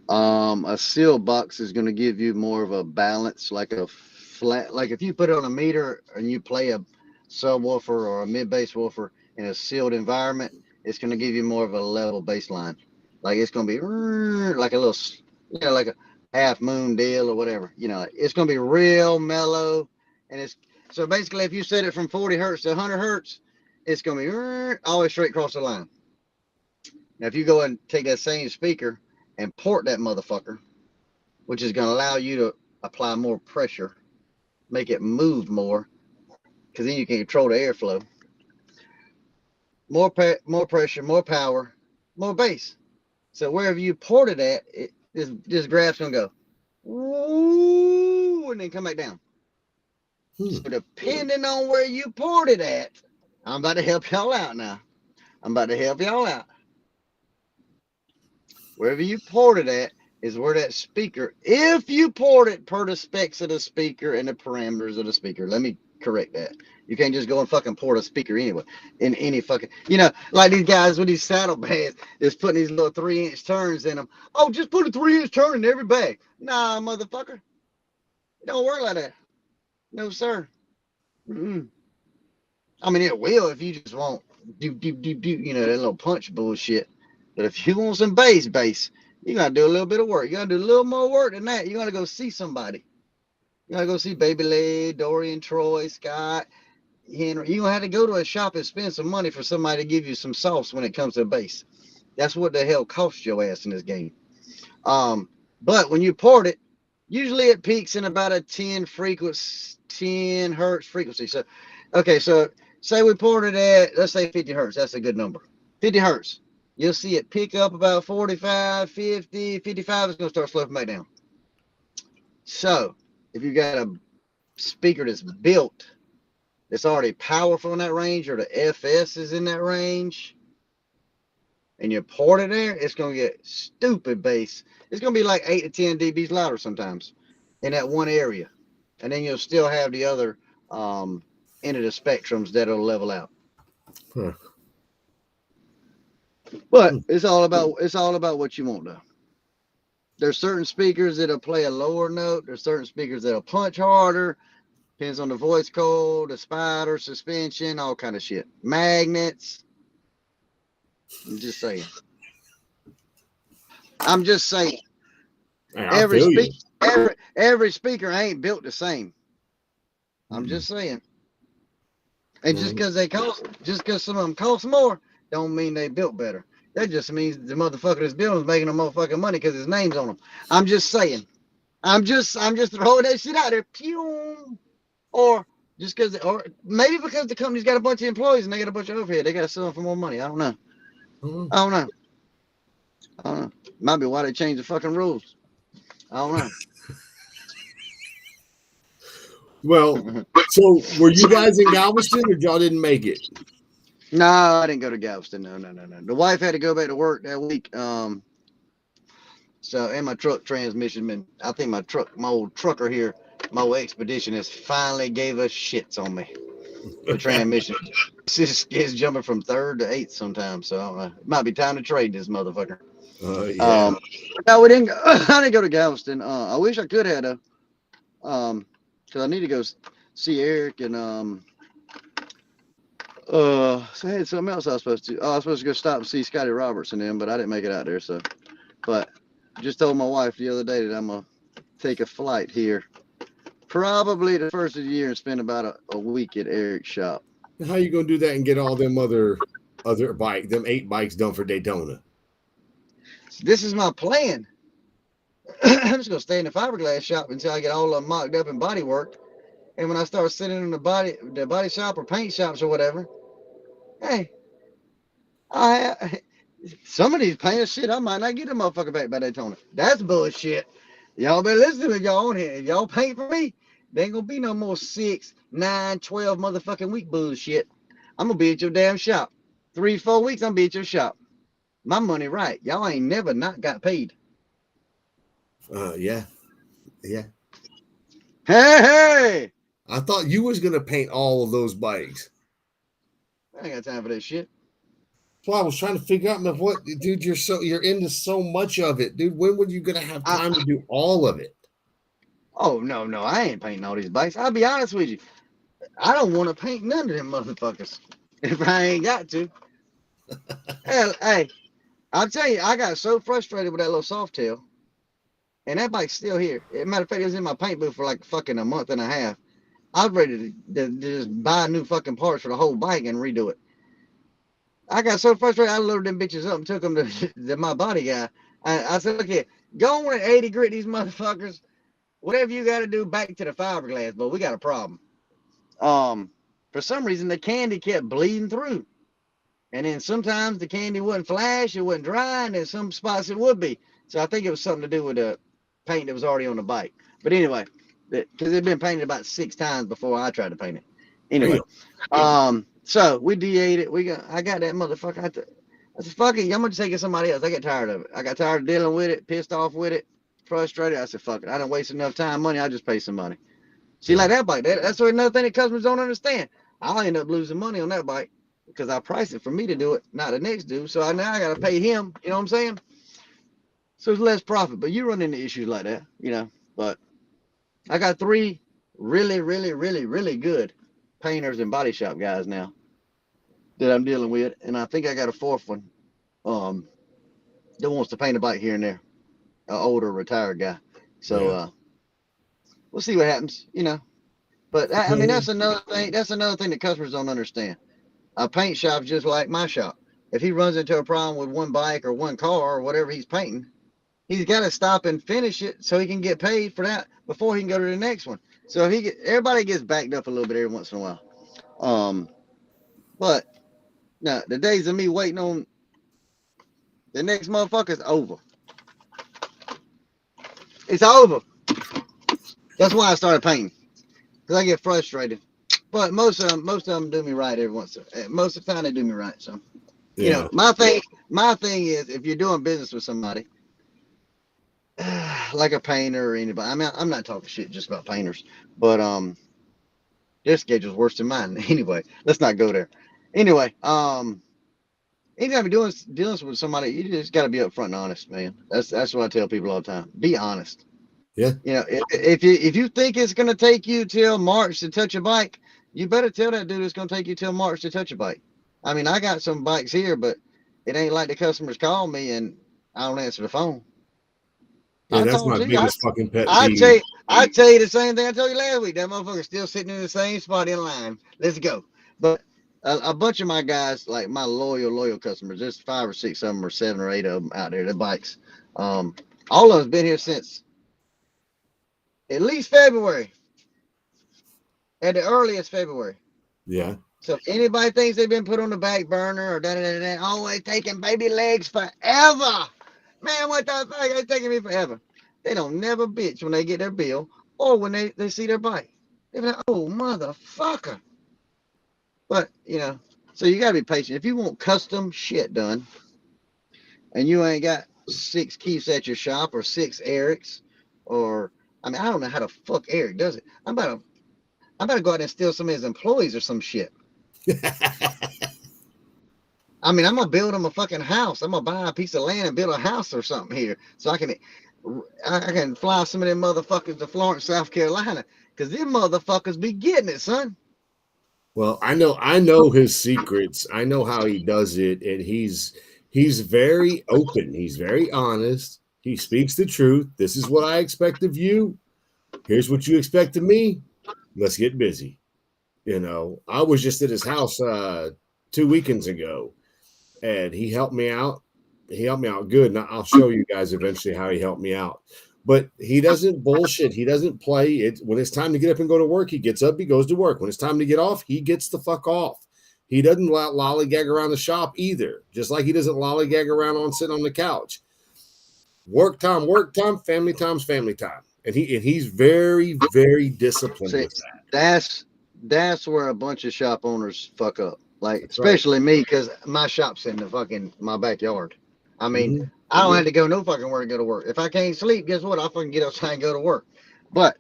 A sealed box is going to give you more of a balance, like a flat, like if you put it on a meter and you play a subwoofer or a mid-bass woofer in a sealed environment, it's going to give you more of a level bass line. Like it's going to be like a little, like a half moon deal or whatever. It's going to be real mellow. And it's so basically if you set it from 40 hertz to 100 hertz, it's going to be always straight across the line. Now, if you go and take that same speaker and port that motherfucker, which is going to allow you to apply more pressure, make it move more, because then you can control the airflow. More pressure, more power, more bass. So wherever you port it at, this graph's going to go, woo, and then come back down. So depending on where you port it at, I'm about to help y'all out now. Wherever you port it at is where that speaker, if you port it per the specs of the speaker and the parameters of the speaker, let me correct that. You can't just go and fucking port a speaker anyway. In any fucking, like these guys with these saddlebags is putting these little 3-inch turns in them. Oh, just put a 3-inch turn in every bag. Nah, motherfucker. It don't work like that. No, sir. Mm-mm. I mean, it will if you just want do, you know, that little punch bullshit. But if you want some bass, you gotta do a little bit of work. You gotta do a little more work than that. You gotta go see somebody. You gotta go see Babylegs, Dorian, Troy, Scott, Henry. You gonna have to go to a shop and spend some money for somebody to give you some sauce when it comes to bass. That's what the hell costs your ass in this game. Um, but when you port it, usually it peaks in about a 10 hertz frequency. So, okay, so say we ported at, let's say 50 hertz. That's a good number. 50 hertz. You'll see it pick up about 45, 50, 55. It's going to start slowing back down. So, if you got a speaker that's built, that's already powerful in that range, or the FS is in that range, and you port it there, it's going to get stupid bass. It's going to be like 8 to 10 dBs louder sometimes in that one area. And then you'll still have the other end of the spectrums that'll level out. Huh. But it's all about what you want though. There's certain speakers that'll play a lower note. There's certain speakers that'll punch harder. Depends on the voice code, the spider, suspension, all kind of shit. Magnets. I'm just saying. Hey, Every speaker ain't built the same. I'm just saying. And just because some of them cost more, don't mean they built better. That just means the motherfucker that's building is making no motherfucking money because his name's on them. I'm just saying. I'm just throwing that shit out there. Pew. Or just because, or maybe because the company's got a bunch of employees and they got a bunch of overhead, they got to sell them for more money. I don't know. I don't know. Might be why they changed the fucking rules. I don't know. Well, so were you guys in Galveston or y'all didn't make it? No, I didn't go to Galveston. No. The wife had to go back to work that week. So, and my truck transmission, I think my old trucker here, my old expedition has finally gave us shits on me. The transmission. It's jumping from third to eighth sometimes. So I don't know. It might be time to trade this motherfucker. Yeah. No, we didn't. I didn't go to Galveston. I wish I could have though. Because I need to go see Eric and so I had something else I was supposed to. Oh, I was supposed to go stop and see Scotty Roberts and them, but I didn't make it out there. So, but just told my wife the other day that I'm gonna take a flight here, probably the first of the year, and spend about a week at Eric's shop. How you gonna do that and get all them other bike, them 8 bikes done for Daytona? This is my plan. I'm just gonna stay in the fiberglass shop until I get all of them mocked up and body worked. And when I start sitting in the body shop or paint shops or whatever, hey, some of these painted shit, I might not get a motherfucker back by Daytona. That's bullshit. Y'all better listen to me, y'all on here. If y'all paint for me, there ain't gonna be no more 6, 9, 12 motherfucking week bullshit. I'm gonna be at your damn shop. 3, 4 weeks, I'm gonna be at your shop. My money right. Y'all ain't never not got paid. Yeah. Hey! I thought you was gonna paint all of those bikes. I ain't got time for that shit. Well, I was trying to figure out, man, what, dude, you're into so much of it, dude. When were you gonna have time to do all of it? Oh no, I ain't painting all these bikes. I'll be honest with you. I don't want to paint none of them motherfuckers if I ain't got to. Hell, hey, I'll tell you, I got so frustrated with that little Softail, and that bike's still here. As a matter of fact, it was in my paint booth for like fucking a month and a half. I was ready to just buy new fucking parts for the whole bike and redo it. I got so frustrated, I loaded them bitches up and took them to my body guy. I said, look here, go on and 80 grit these motherfuckers. Whatever you got to do, back to the fiberglass, but we got a problem. For some reason, the candy kept bleeding through. And then sometimes the candy wouldn't flash, it wouldn't dry, and in some spots it would be. So I think it was something to do with the paint that was already on the bike. But anyway, because it had been painted about 6 times before I tried to paint it. Anyway, so we de-ate it. I got that motherfucker. I said, fuck it, I'm gonna take it to somebody else. I get tired of it. I got tired of dealing with it, pissed off with it, frustrated. I said, fuck it. I done wasted enough time, money. I'll just pay some money. See, like that bike, that's another thing that customers don't understand. I'll end up losing money on that bike because I priced it for me to do it, not the next dude. So now I got to pay him. You know what I'm saying? So it's less profit. But you run into issues like that, you know. But I got 3 really, really, really, really good painters and body shop guys now that I'm dealing with, and I think I got a fourth one um, that wants to paint a bike here and there, an older retired guy. So Yeah. we'll see what happens, you know. But I mean, Yeah. that's another thing. That's another thing that customers don't understand. A paint shop's just like my shop. If he runs into a problem with one bike or one car or whatever he's painting, he's got to stop and finish it so he can get paid for that before he can go to the next one. So everybody gets backed up a little bit every once in a while. But now the days of me waiting on the next motherfucker's over. It's over. That's why I started painting because I get frustrated. But most of them do me right every once. Most of the time they do me right. So you know, Yeah. my thing is if you're doing business with somebody like a painter or anybody. I mean, I'm not talking shit just about painters, but their schedule's worse than mine. Anyway, let's not go there. Anyway, anytime you're dealing with somebody, you just got to be upfront and honest, man. That's what I tell people all the time. Be honest. Yeah. You know, if you think it's gonna take you till March to touch a bike, you better tell that dude it's gonna take you till March to touch a bike. I mean, I got some bikes here, but it ain't like the customers call me and I don't answer the phone. Yeah. I That's talk my to you. biggest fucking pet I peeve. tell you, I tell you the same thing I told you last week. That motherfucker's still sitting in the same spot in line. Let's go. But a bunch of my guys, like my loyal customers, there's 5 or 6 of them, or 7 or 8 of them out there. The bikes, all of them's been here since at least February, at the earliest February. Yeah. So if anybody thinks they've been put on the back burner or always taking Babylegs forever. Man, what the fuck? It's taking me forever. They don't never bitch when they get their bill or when they see their bike. They be like, oh, motherfucker. But, you know, so you got to be patient. If you want custom shit done and you ain't got 6 Keiths at your shop or 6 Erics or, I mean, I don't know how the fuck Eric does it. I'm about to go out and steal some of his employees or some shit. I mean, I'm gonna build him a fucking house. I'm gonna buy a piece of land and build a house or something here, so I can fly some of them motherfuckers to Florence, South Carolina, because them motherfuckers be getting it, son. Well, I know his secrets. I know how he does it, and he's very open. He's very honest. He speaks the truth. This is what I expect of you. Here's what you expect of me. Let's get busy. I was just at his house 2 weekends ago, and he helped me out. He helped me out good, and I'll show you guys eventually how he helped me out. But he doesn't bullshit. He doesn't play it. When it's time to get up and go to work, he gets up, he goes to work. When it's time to get off, he gets the fuck off. He doesn't lollygag around the shop either, just like he doesn't lollygag around on sitting on the couch. Work time, family time's family time. And he's very, very disciplined See, with that. that's where a bunch of shop owners fuck up. Like, That's right. especially me, because my shop's in the fucking my backyard. I mean, Mm-hmm. I don't have to go no fucking where to go to work. If I can't sleep, guess what? I'll fucking get outside and go to work. But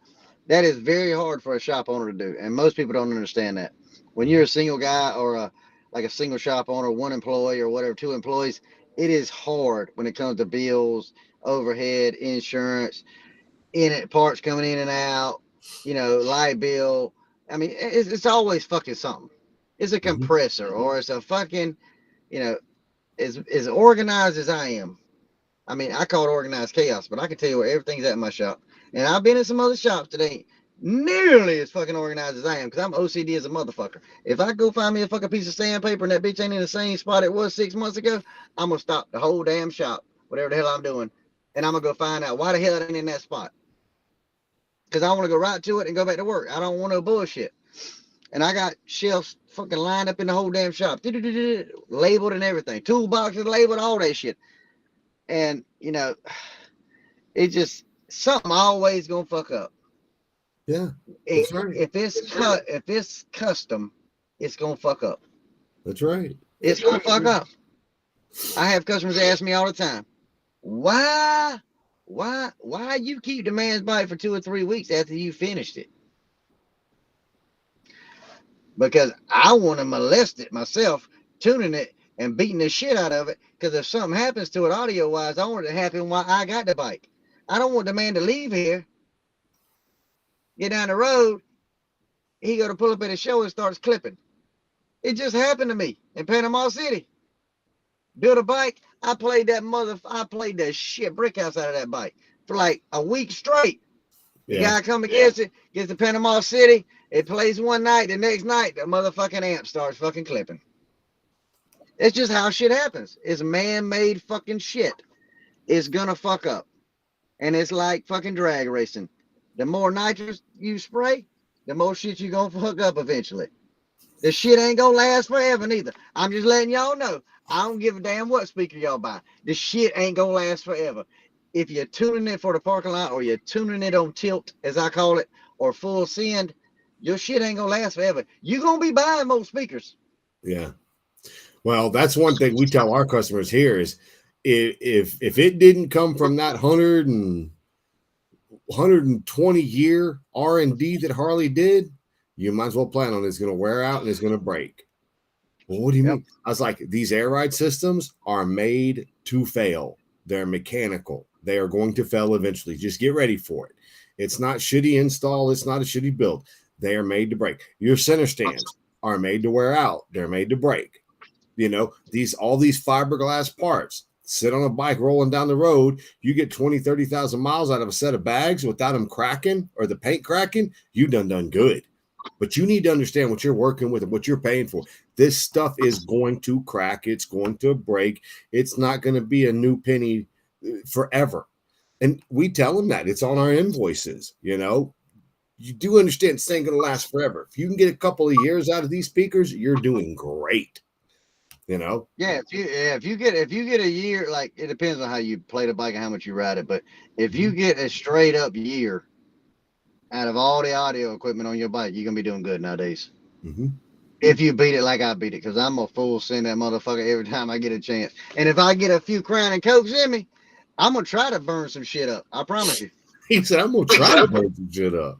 that is very hard for a shop owner to do, and most people don't understand that. When you're a single guy or like a single shop owner, one employee or whatever, 2 employees, it is hard when it comes to bills, overhead, insurance, in it, parts coming in and out, light bill. I mean, it's always fucking something. It's a Mm-hmm. compressor or it's a fucking, you know, as organized as I am. I mean, I call it organized chaos, but I can tell you where everything's at in my shop. And I've been in some other shops that ain't nearly as fucking organized as I am because I'm OCD as a motherfucker. If I go find me a fucking piece of sandpaper and that bitch ain't in the same spot it was 6 months ago, I'm gonna stop the whole damn shop, whatever the hell I'm doing, and I'm gonna go find out why the hell it ain't in that spot. Because I want to go right to it and go back to work. I don't want no bullshit. And I got shelves fucking lined up in the whole damn shop, labeled and everything, toolboxes labeled, all that shit. And it just something always gonna fuck up. Yeah, that's right. If it's custom, it's gonna fuck up. That's right. It's gonna fuck up. I have customers ask me all the time, why, why you keep the man's bike for 2 or 3 weeks after you finished it? Because I want to molest it myself, tuning it and beating the shit out of it. Because if something happens to it audio wise, I want it to happen while I got the bike. I don't want the man to leave here, get down the road, He go to pull up at a show and starts clipping. It just happened to me in Panama City. Built a bike. I played the shit brick house out of that bike for like a week straight. The Yeah. guy come against it, gets to Panama City. It plays one night. The next night, the motherfucking amp starts fucking clipping. It's just how shit happens. It's man-made fucking shit. It's gonna fuck up. And it's like fucking drag racing. The more nitrous you spray, the more shit you gonna fuck up eventually. The shit ain't gonna last forever neither. I'm just letting y'all know. I don't give a damn what speaker y'all buy. The shit ain't gonna last forever. If you're tuning it for the parking lot or you're tuning it on tilt, as I call it, or full send, your shit ain't gonna last forever. You're gonna be buying more speakers. Yeah. Well, that's one thing we tell our customers here is if it didn't come from that 120 year R&D that Harley did, you might as well plan on it's going to wear out and it's going to break. Well, what do you mean? I was like, these air ride systems are made to fail. They're mechanical. They are going to fail eventually. Just get ready for it. It's not shitty install. It's not a shitty build. They are made to break. Your center stands are made to wear out. They're made to break. You know, all these fiberglass parts sit on a bike rolling down the road. You get 20, 30,000 miles out of a set of bags without them cracking or the paint cracking. You done good. But you need to understand what you're working with and what you're paying for. This stuff is going to crack. It's going to break. It's not going to be a new penny forever. And we tell them that. It's on our invoices, you know. You do understand this ain't going to last forever. If you can get a couple of years out of these speakers, you're doing great. You know? Yeah, if you get a year, like it depends on how you play the bike and how much you ride it, but if you get a straight up year out of all the audio equipment on your bike, you're gonna be doing good nowadays. Mm-hmm. If you beat it like I beat it, because I'm a full send that motherfucker every time I get a chance. And if I get a few Crown and Cokes in me, I'm gonna try to burn some shit up. I promise you. He said, I'm gonna try to burn some shit up.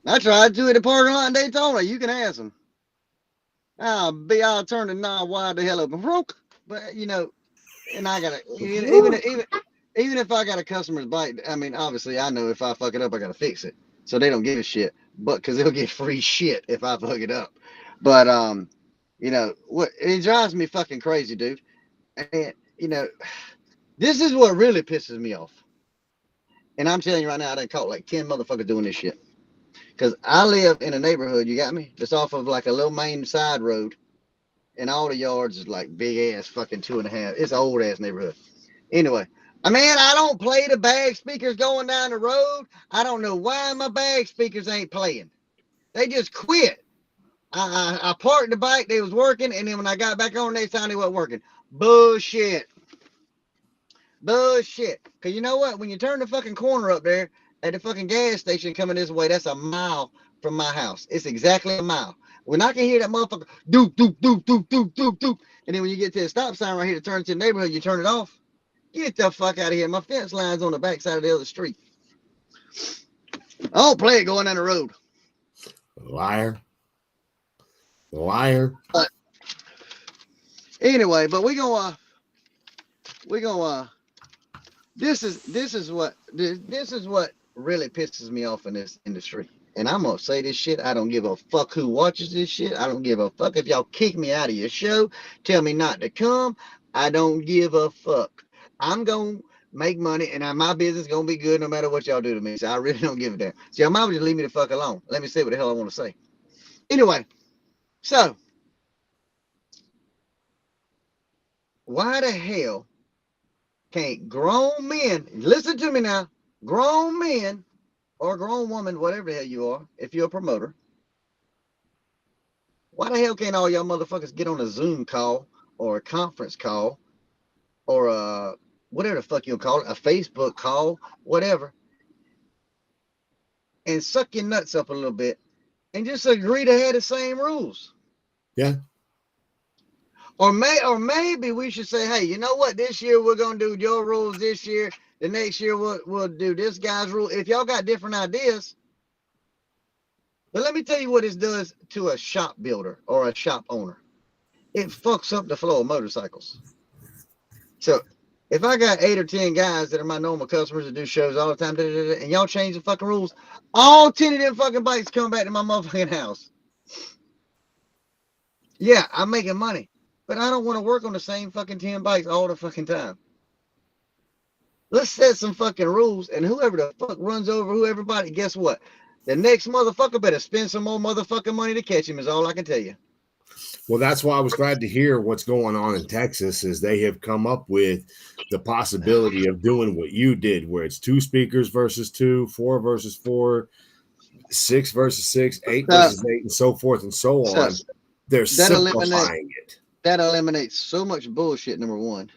I tried to at the parking lot in Daytona. You can ask them. I'll turn the knob wide the hell open. But you know, and I gotta even if I got a customer's bike, I mean, obviously I know if I fuck it up, I gotta fix it. So they don't give a shit. But because they'll get free shit if I fuck it up. But you know, what it drives me fucking crazy, dude. And you know, this is what really pisses me off. And I'm telling you right now, I done caught like 10 motherfuckers doing this shit. Because I live in a neighborhood, you got me? That's off of like a little main side road. And all the yards is like big ass fucking 2.5. It's an old ass neighborhood. Anyway, I don't play the bag speakers going down the road. I don't know why my bag speakers ain't playing. They just quit. I parked the bike, they was working, and then when I got back on next time, they wasn't working. Bullshit. Bullshit. Because you know what? When you turn the fucking corner up there at the fucking gas station coming this way, that's a mile from my house. It's exactly a mile. When I can hear that motherfucker doop, doop, doop, doop, doop, doop, doop, and then when you get to the stop sign right here to turn to the neighborhood, you turn it off. Get the fuck out of here. My fence line's on the back side of the other street. I don't play it going down the road. Liar. Liar. Anyway, but we gonna this is what really pisses me off in this industry. And I'm gonna say this shit. I don't give a fuck who watches this shit. I don't give a fuck if y'all kick me out of your show, tell me not to come. I don't give a fuck. I'm gonna make money, and my business gonna be good no matter what y'all do to me. So I really don't give a damn. So y'all might just leave me the fuck alone. Let me say what the hell I want to say. Anyway, so why the hell can't grown men listen to me now? Grown men or a grown woman, whatever the hell you are, if you're a promoter, why the hell can't all y'all motherfuckers get on a Zoom call or a conference call or a whatever the fuck you'll call it, a Facebook call, whatever, and suck your nuts up a little bit and just agree to have the same rules? Yeah. Or maybe we should say, hey, you know what? This year we're gonna do your rules. This year, the next year we'll do this guy's rule. If y'all got different ideas, but let me tell you what this does to a shop builder or a shop owner. It fucks up the flow of motorcycles. So If I got 8 or 10 guys that are my normal customers that do shows all the time, and y'all change the fucking rules, all 10 of them fucking bikes come back to my motherfucking house. Yeah, I'm making money, but I don't want to work on the same fucking 10 bikes all the fucking time. Let's set some fucking rules, and whoever the fuck runs over everybody, guess what? The next motherfucker better spend some more motherfucking money to catch him, is all I can tell you. Well, that's why I was glad to hear what's going on in Texas, is they have come up with the possibility of doing what you did, where it's 2 speakers versus 2, 4 versus 4, 6 versus 6, 8 versus 8, and so forth and so on. They're simplifying it. That eliminates so much bullshit, number one.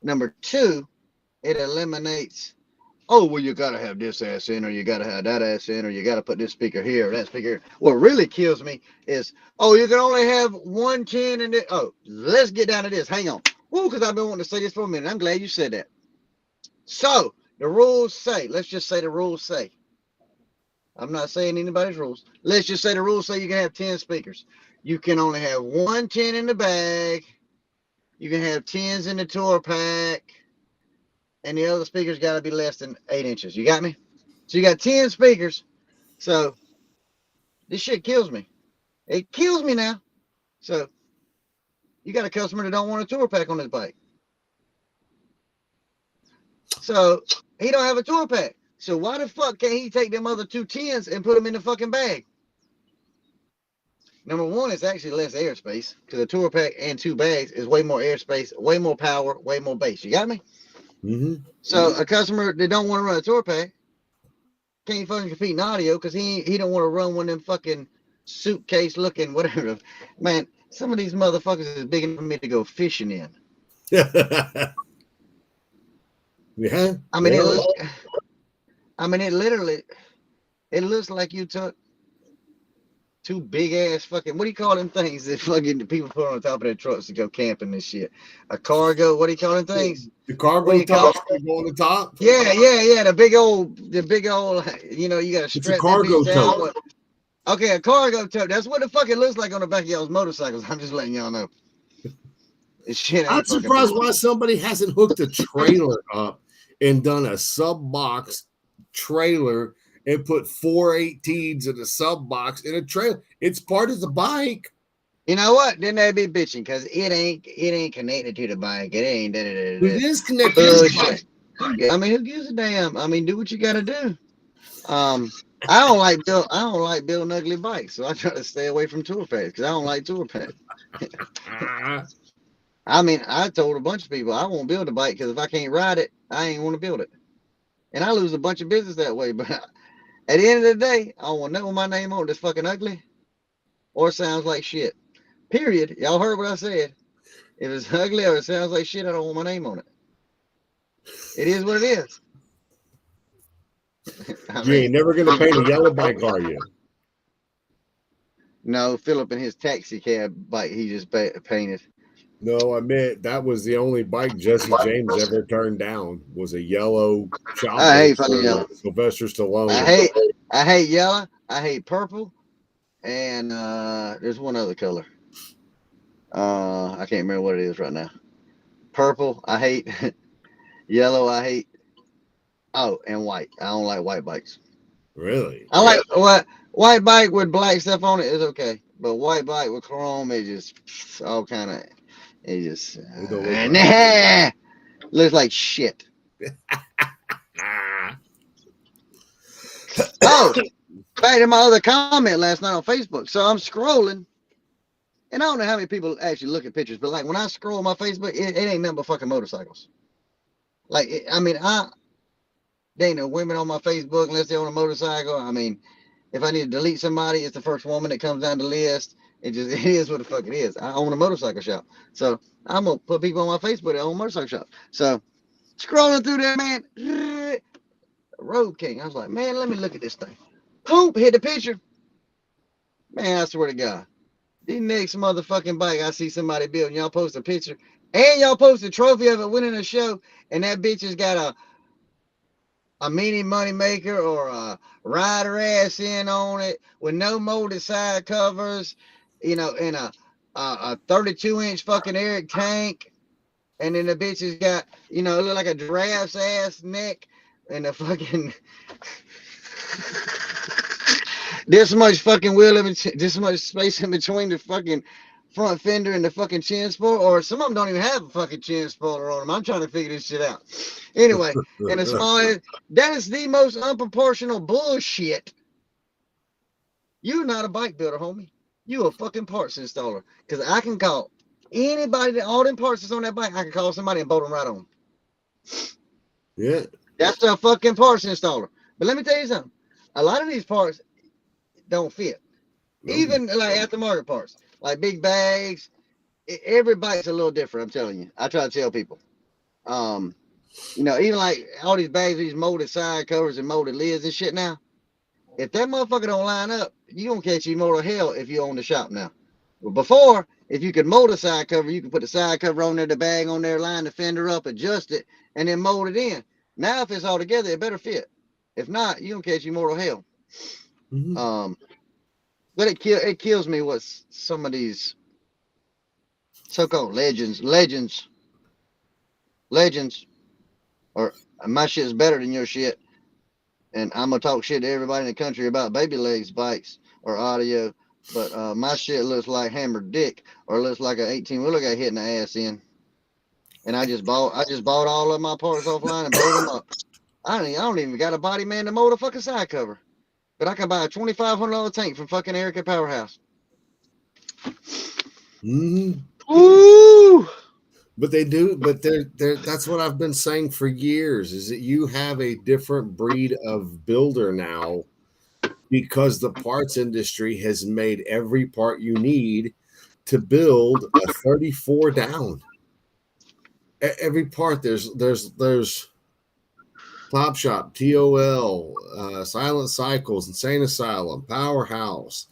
Number two, it eliminates, oh, well, you got to have this ass in, or you got to have that ass in, or you got to put this speaker here, or that speaker here. What really kills me is, oh, you can only have 110 in it. Oh, let's get down to this. Hang on. Woo, because I've been wanting to say this for a minute. I'm glad you said that. So, the rules say, let's just say the rules say, I'm not saying anybody's rules. Let's just say the rules say you can have 10 speakers. You can only have 110 in the bag. You can have 10s in the tour pack. And the other speakers got to be less than 8 inches. You got me? So you got 10 speakers. So this shit kills me. It kills me now. So you got a customer that don't want a tour pack on his bike. So he don't have a tour pack. So why the fuck can't he take them other 2 10s and put them in the fucking bag? Number one, it's actually less airspace, because a tour pack and 2 bags is way more airspace, way more power, way more bass. You got me? Mm-hmm. So a customer that don't want to run a tour pack can't fucking compete in audio, because he don't want to run one of them fucking suitcase looking whatever. Man, some of these motherfuckers is big enough for me to go fishing in. Yeah. I mean, it literally, it looks like you took 2 big ass fucking, what do you call them things that fucking people put on the top of their trucks to go camping and shit? A cargo, what do you call them things? The cargo tops that go on the top? Yeah. The big old, you know, you got to strap a cargo tote. Okay, a cargo tote. That's what the fuck it looks like on the back of y'all's motorcycles. I'm just letting y'all know. Shit, I'm surprised why somebody hasn't hooked a trailer up and done a sub box trailer and put 4 18s in a sub box in a trailer. It's part of the bike. You know what? Then they'd be bitching, because it ain't connected to the bike. It ain't. It is connected to the bike. I mean, who gives a damn? I mean, do what you got to do. I don't like building ugly bikes, so I try to stay away from tour packs, because I don't like tour packs. I mean, I told a bunch of people I won't build a bike, because if I can't ride it, I ain't want to build it, and I lose a bunch of business that way. But at the end of the day, I don't want to know my name on it that's fucking ugly or sounds like shit. Period. Y'all heard what I said. If it's ugly or it sounds like shit, I don't want my name on it. It is what it is. You ain't never gonna paint a yellow bike, are you? No, Philip and his taxi cab bike, he just painted. No, I meant that was the only bike Jesse James ever turned down, was a yellow chopper. I hate fucking yellow. Sylvester Stallone. I hate yellow. I hate purple, and there's one other color. I can't remember what it is right now. Purple, I hate. Yellow, I hate. Oh, and white. I don't like white bikes. Really? I like what white bike with black stuff on it is okay, but white bike with chrome, it just all kind of. It just looks like shit. Oh, back to my other comment last night on Facebook. So I'm scrolling, and I don't know how many people actually look at pictures, but like when I scroll my Facebook, it ain't nothing but fucking motorcycles. Like, there ain't no women on my Facebook unless they're on a motorcycle. I mean, if I need to delete somebody, it's the first woman that comes down the list. It is what the fuck it is. I own a motorcycle shop, so I'm gonna put people on my Facebook that own a motorcycle shop. So scrolling through there, man, Road King. I was like, man, let me look at this thing. Poop, hit the picture. Man, I swear to God, the next motherfucking bike I see somebody building, y'all post a picture, and y'all post a trophy of it winning a show, and that bitch has got a mini money maker or a rider ass in on it with no molded side covers, you know, in a 32-inch fucking Eric tank, and then the bitch has got, you know, look like a giraffe's ass neck and a fucking this much fucking wheel in this much space in between the fucking front fender and the fucking chin spoiler, or some of them don't even have a fucking chin spoiler on them. I'm trying to figure this shit out. Anyway, and a small head, that is the most unproportional bullshit. You're not a bike builder, homie. You a fucking parts installer. Because I can call anybody that all them parts is on that bike, I can call somebody and bolt them right on. Yeah. That's a fucking parts installer. But let me tell you something. A lot of these parts don't fit. No. Even like aftermarket parts, like big bags. Every bike's a little different. I'm telling you. I try to tell people. You know, even like all these bags, these molded side covers and molded lids and shit now. If that motherfucker don't line up, you gonna catch you more hell if you own the shop now. But before, if you could mold a side cover, you could put the side cover on there, the bag on there, line the fender up, adjust it, and then mold it in. Now, if it's all together, it better fit. If not, you gonna catch you more hell. Mm-hmm. But it kills me what some of these so-called legends, or my shit's better than your shit. And I'm gonna talk shit to everybody in the country about Babylegs bikes or audio, but my shit looks like hammered dick or looks like an 18-wheeler got hit in the ass in. And I just bought all of my parts offline and bolted them up. I don't even got a body man to mold a fucking side cover, but I can buy a $2,500 tank from fucking Erica Powerhouse. Mm-hmm. Ooh. But they do, but they're that's what I've been saying for years, is that you have a different breed of builder now because the parts industry has made every part you need to build a 34 down. Every part there's Top Shop, TOL, Silent Cycles, Insane Asylum, Powerhouse,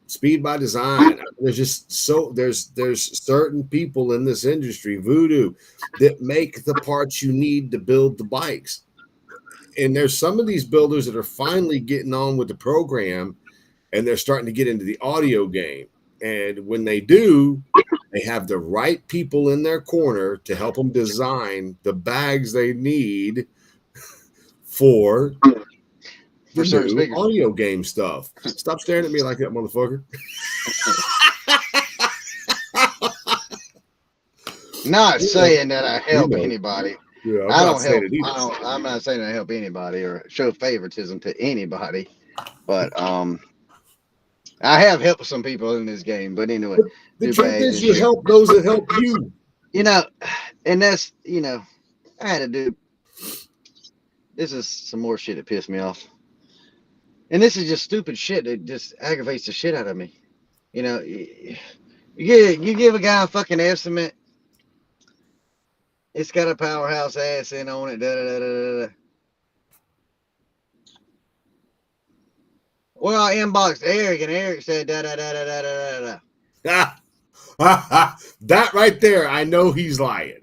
Speed by Design. There's just there's certain people in this industry, Voodoo, that make the parts you need to build the bikes. And there's some of these builders that are finally getting on with the program, and they're starting to get into the audio game. And when they do, they have the right people in their corner to help them design the bags they need for the certain new speakers. audio game stuff. Stop staring at me like that, motherfucker. Not saying that I help anybody. Yeah, I don't help. it either. I'm not saying I help anybody or show favoritism to anybody, but I have helped some people in this game. But anyway, The truth is, you help those that help you. You know, and that's, you know, I had to do. This is some more shit that pissed me off, and this is just stupid shit that just aggravates the shit out of me. You know, you give a guy a fucking estimate. It's got a Powerhouse ass in on it. Da, da, da, da, da. Well, I inboxed Eric, and Eric said da da da da da da da. That right there, I know he's lying.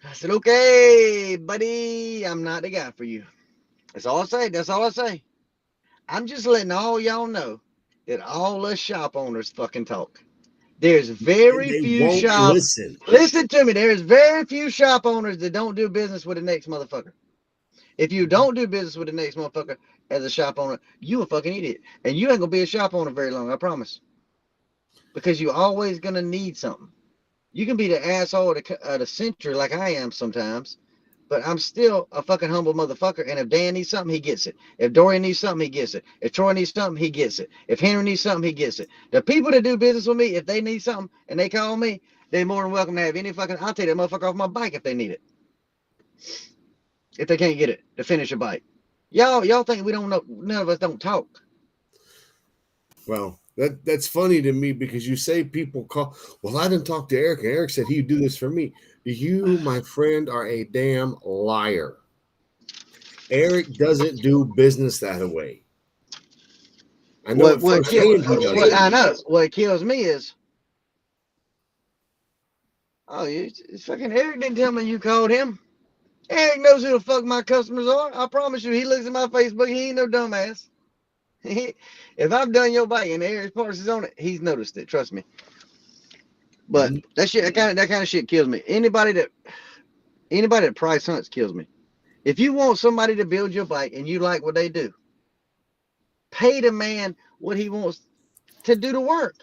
I said, okay, buddy, I'm not the guy for you. That's all I say. That's all I say. I'm just letting all y'all know that all us shop owners fucking talk. There's very few shop. Listen to me. There's very few shop owners that don't do business with the next motherfucker. If you don't do business with the next motherfucker as a shop owner, you a fucking idiot. And you ain't gonna be a shop owner very long, I promise. Because you always gonna need something. You can be the asshole of the century like I am sometimes, but I'm still a fucking humble motherfucker. And if Dan needs something, he gets it. If Dorian needs something, he gets it. If Troy needs something, he gets it. If Henry needs something, he gets it. The people that do business with me, if they need something and they call me, they're more than welcome to have any fucking. I'll take that motherfucker off my bike if they need it. If they can't get it to finish a bike. Y'all think we don't know? None of us don't talk. Well, that's funny to me because you say people call. Well, I didn't talk to Eric, and Eric said he'd do this for me. You, my friend, are a damn liar. Eric doesn't do business that way. I know what I know. What kills me is, fucking Eric didn't tell me you called him. Eric knows who the fuck my customers are. I promise you, he looks at my Facebook. He ain't no dumbass. If I've done your bike and Eric's parts is on it, he's noticed it. Trust me. But that shit, that kind of shit kills me. Anybody that price hunts kills me. If you want somebody to build your bike and you like what they do, pay the man what he wants to do the work.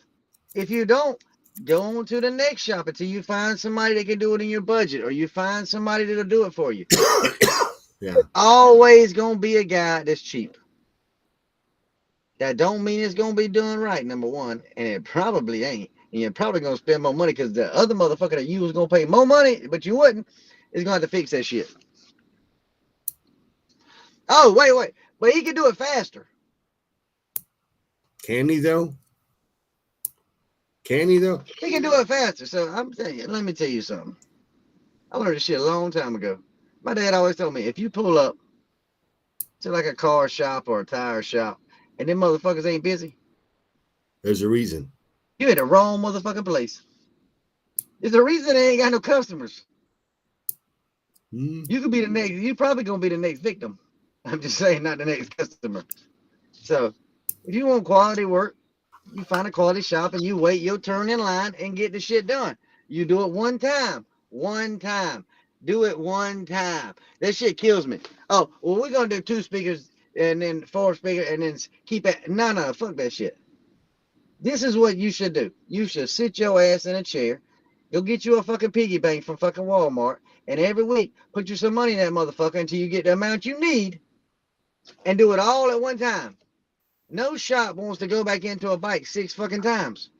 If you don't, go on to the next shop until you find somebody that can do it in your budget, or you find somebody that'll do it for you. Yeah. Always gonna be a guy that's cheap. That don't mean it's gonna be done right, number one, and it probably ain't. And you're probably gonna spend more money because the other motherfucker that you was gonna pay more money, but you wouldn't, is gonna have to fix that shit. Oh, wait. But he can do it faster. Can he though? Can he though? He can do it faster. So I'm telling you, let me tell you something. I learned this shit a long time ago. My dad always told me, if you pull up to like a car shop or a tire shop and them motherfuckers ain't busy, There's a reason. you at the wrong motherfucking place. There's a reason they ain't got no customers. You could be the next, you probably gonna be the next victim. I'm just saying, not the next customer. So if you want quality work, you find a quality shop and you wait your turn in line and get the shit done. You do it one time. Do it one time. That shit kills me. Oh, well, we're gonna do 2 speakers and then 4 speakers and then keep it. No, fuck that shit. This is what you should do. You should sit your ass in a chair. Go get you a fucking piggy bank from fucking Walmart, and every week put you some money in that motherfucker until you get the amount you need, and do it all at one time. No shop wants to go back into a bike 6 fucking times.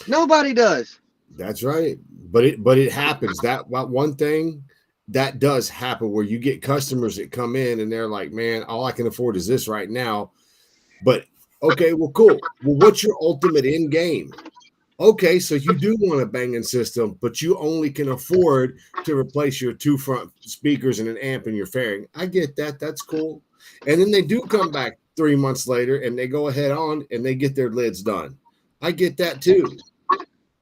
Nobody does. That's right. But it happens. That one thing that does happen where you get customers that come in and they're like, man, all I can afford is this right now. But okay, well, cool. Well, what's your ultimate end game? Okay, so you do want a banging system, but you only can afford to replace your 2 front speakers and an amp and your fairing. I get that. That's cool. And then they do come back 3 months later and they go ahead on and they get their lids done. I get that too.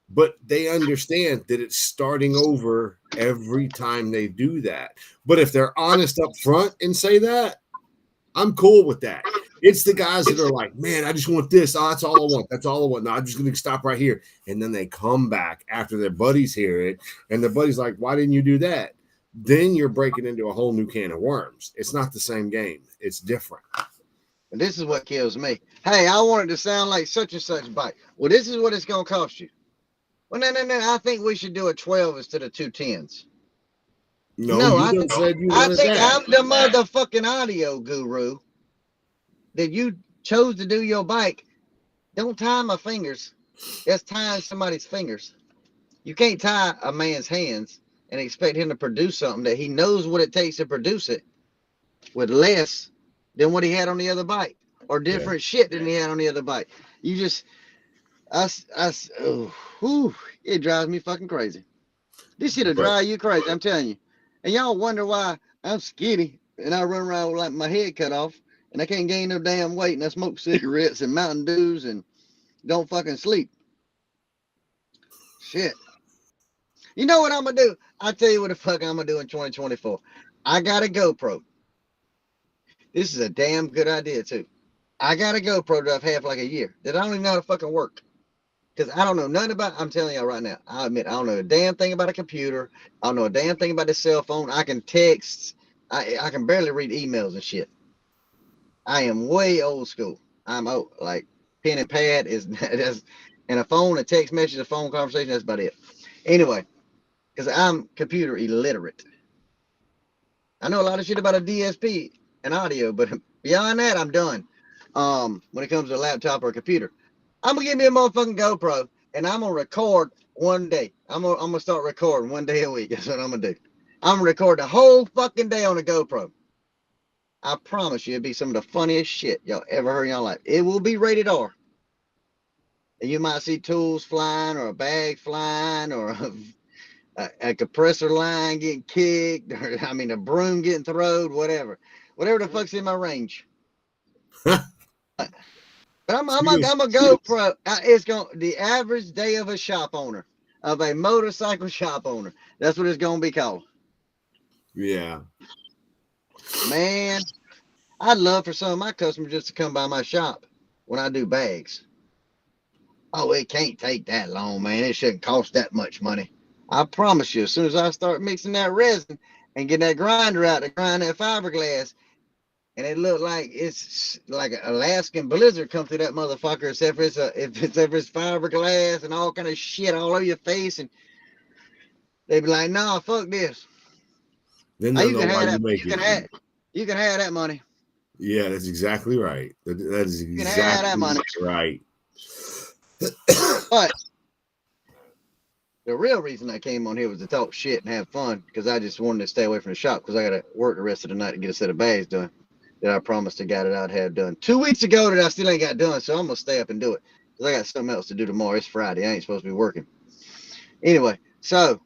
But they understand that it's starting over every time they do that. But if they're honest up front and say that, I'm cool with that. It's the guys that are like, man, I just want this. Oh, that's all I want. That's all I want. No, I'm just going to stop right here. And then they come back after their buddies hear it. And their buddy's like, why didn't you do that? Then you're breaking into a whole new can of worms. It's not the same game. It's different. And this is what kills me. Hey, I want it to sound like such and such bike. Well, this is what it's going to cost you. Well, no. I think we should do a 12 instead of 2 10s. No, I think I'm the motherfucking audio guru that you chose to do your bike. Don't tie my fingers. That's tying somebody's fingers. You can't tie a man's hands and expect him to produce something that he knows what it takes to produce it with less than what he had on the other bike, or different shit than he had on the other bike. You just, it drives me fucking crazy. This shit'll drive you crazy, I'm telling you. And y'all wonder why I'm skinny and I run around with like my head cut off and I can't gain no damn weight and I smoke cigarettes and Mountain Dews and don't fucking sleep. Shit. You know what I'm gonna do? I'll tell you what the fuck I'm gonna do in 2024. I got a GoPro. This is a damn good idea too. I got a GoPro that I've had for like a year that I don't even know how to fucking work. Because I don't know nothing about, I'm telling y'all right now, I admit, I don't know a damn thing about a computer. I don't know a damn thing about the cell phone. I can text. I can barely read emails and shit. I am way old school. I'm old. Like, pen and pad is, and a phone, a text message, a phone conversation, that's about it. Anyway, because I'm computer illiterate. I know a lot of shit about a DSP and audio, but beyond that, I'm done. When it comes to a laptop or a computer. I'm gonna give me a motherfucking GoPro and I'm gonna record one day. I'm gonna start recording one day a week. That's what I'm gonna do. I'm gonna record the whole fucking day on a GoPro. I promise you, it'll be some of the funniest shit y'all ever heard in your life. It will be rated R. And you might see tools flying or a bag flying or a compressor line getting kicked, or a broom getting thrown, whatever the fuck's in my range. But I'm a GoPro. It's the average day of a shop owner, of a motorcycle shop owner. That's what it's gonna be called. Yeah. Man, I'd love for some of my customers just to come by my shop when I do bags. Oh, it can't take that long, man. It shouldn't cost that much money. I promise you, as soon as I start mixing that resin and get that grinder out to grind that fiberglass, and it looked like it's like an Alaskan blizzard come through that motherfucker, except for it's fiberglass and all kind of shit all over your face, and they be like, "Nah, fuck this." Then Oh, they'll you know can why have you that. make it. You can have that money. Yeah, that's exactly right. That is You can have that exactly money. right. But the real reason I came on here was to talk shit and have fun, because I just wanted to stay away from the shop because I got to work the rest of the night to get a set of bags done that I promised the guy that I'd have done 2 weeks ago that I still ain't got done. So I'm gonna stay up and do it because I got something else to do tomorrow. It's Friday. I ain't supposed to be working. Anyway, so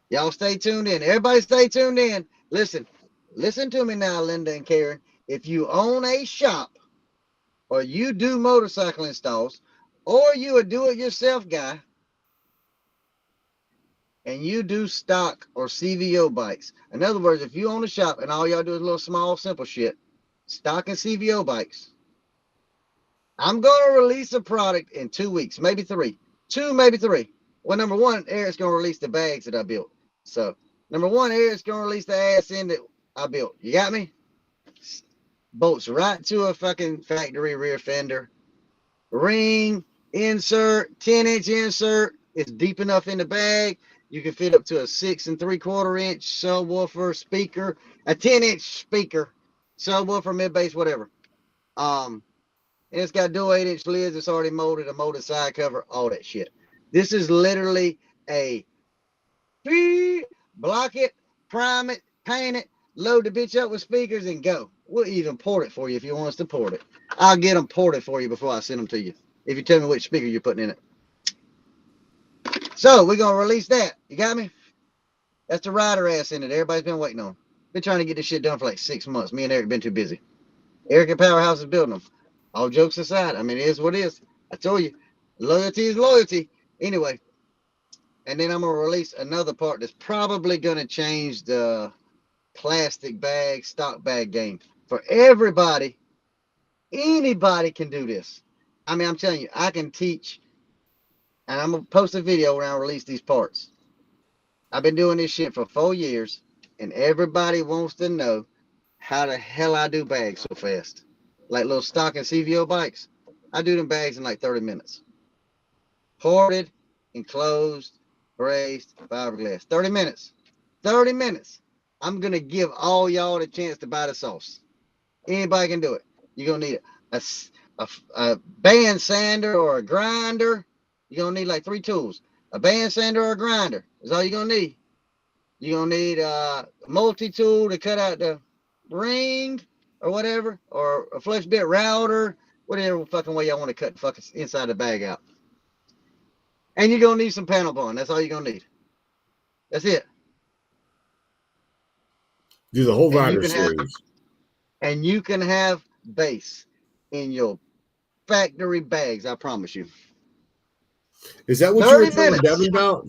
y'all stay tuned in. Everybody stay tuned in. Listen to me now, Linda and Karen. If you own a shop or you do motorcycle installs or you a do-it-yourself guy and you do stock or CVO bikes. In other words, if you own a shop and all y'all do is a little small, simple shit, stock and CVO bikes, I'm going to release a product in 2 weeks, maybe 3. 2, maybe 3. Well, number one, Eric's going to release the bags that I built. So, number one, Eric's going to release the ass end that I built. You got me? Bolts right to a fucking factory rear fender. Ring, insert, 10-inch insert. It's deep enough in the bag. You can fit up to a 6 3/4-inch subwoofer speaker, a 10-inch speaker, subwoofer, mid bass, whatever. And it's got dual 8-inch lids. It's already molded, a molded side cover, all that shit. This is literally a block it, prime it, paint it, load the bitch up with speakers, and go. We'll even port it for you if you want us to port it. I'll get them ported for you before I send them to you, if you tell me which speaker you're putting in it. So we're gonna release that. You got me? That's the rider ass in it. Everybody's been waiting on. Been trying to get this shit done for like 6 months. Me and Eric been too busy. Eric and Powerhouse is building them. All jokes aside, I mean, it is what it is. I told you, loyalty is loyalty. Anyway, and then I'm gonna release another part that's probably gonna change the plastic bag, stock bag game for everybody. Anybody can do this. I mean, I'm telling you, I can teach, and I'm gonna post a video when I release these parts. I've been doing this shit for 4 years, and everybody wants to know how the hell I do bags so fast. Like little stock and CVO bikes. I do them bags in like 30 minutes. Ported, enclosed, braced, fiberglass. 30 minutes. 30 minutes. I'm going to give all y'all the chance to buy the sauce. Anybody can do it. You're going to need a band sander or a grinder. You're going to need like 3 tools. A band sander or a grinder is all you're going to need. You're going to need a multi-tool to cut out the ring or whatever, or a flex bit router, whatever fucking way y'all want to cut the fucking inside the bag out. And you're going to need some panel bond. That's all you're going to need. That's it. Do the whole rider series. And you can have base in your factory bags, I promise you. Is that what you were telling Devin about?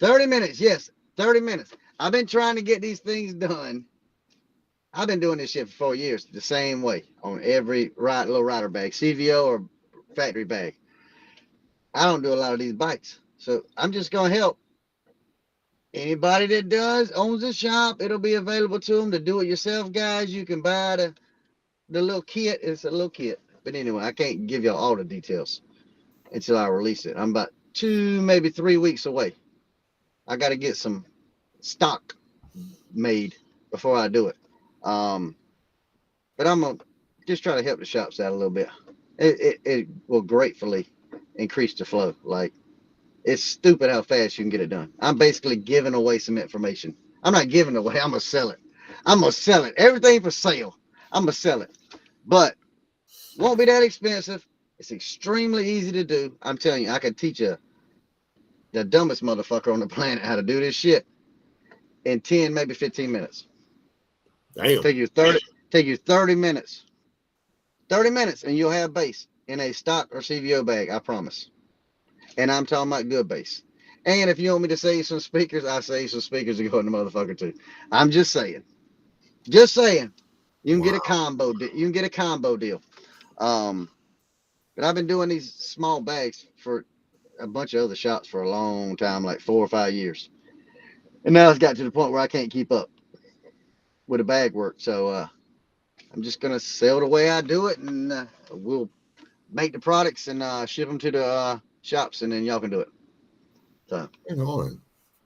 30 minutes, yes. 30 minutes. I've been trying to get these things done. I've been doing this shit for 4 years the same way on every little rider bag, CVO or factory bag. I don't do a lot of these bikes. So I'm just going to help. Anybody that owns a shop, it'll be available to them. To do it yourself, guys, you can buy the little kit. It's a little kit. But anyway, I can't give y'all all the details until I release it. I'm about 2, maybe 3 weeks away. I got to get some stock made before I do it. But I'm going to just try to help the shops out a little bit. It will gratefully increase the flow. Like, it's stupid how fast you can get it done. I'm basically giving away some information. I'm not giving it away. I'm going to sell it. I'm going to sell it. Everything for sale. I'm going to sell it. But it won't be that expensive. It's extremely easy to do. I'm telling you, I could teach the dumbest motherfucker on the planet how to do this shit in 10, maybe 15 minutes. Damn. Take you 30 minutes. 30 minutes and you'll have base in a stock or CVO bag, I promise. And I'm talking about good base. And if you want me to save some speakers, I save some speakers to go in the motherfucker too. I'm just saying. Just saying. You can get a combo. You can get a combo deal. But But I've been doing these small bags for a bunch of other shops for a long time, like 4 or 5 years. And now it's got to the point where I can't keep up with the bag work. So I'm just going to sell the way I do it, and we'll make the products and ship them to the shops, and then y'all can do it. So. Hang on.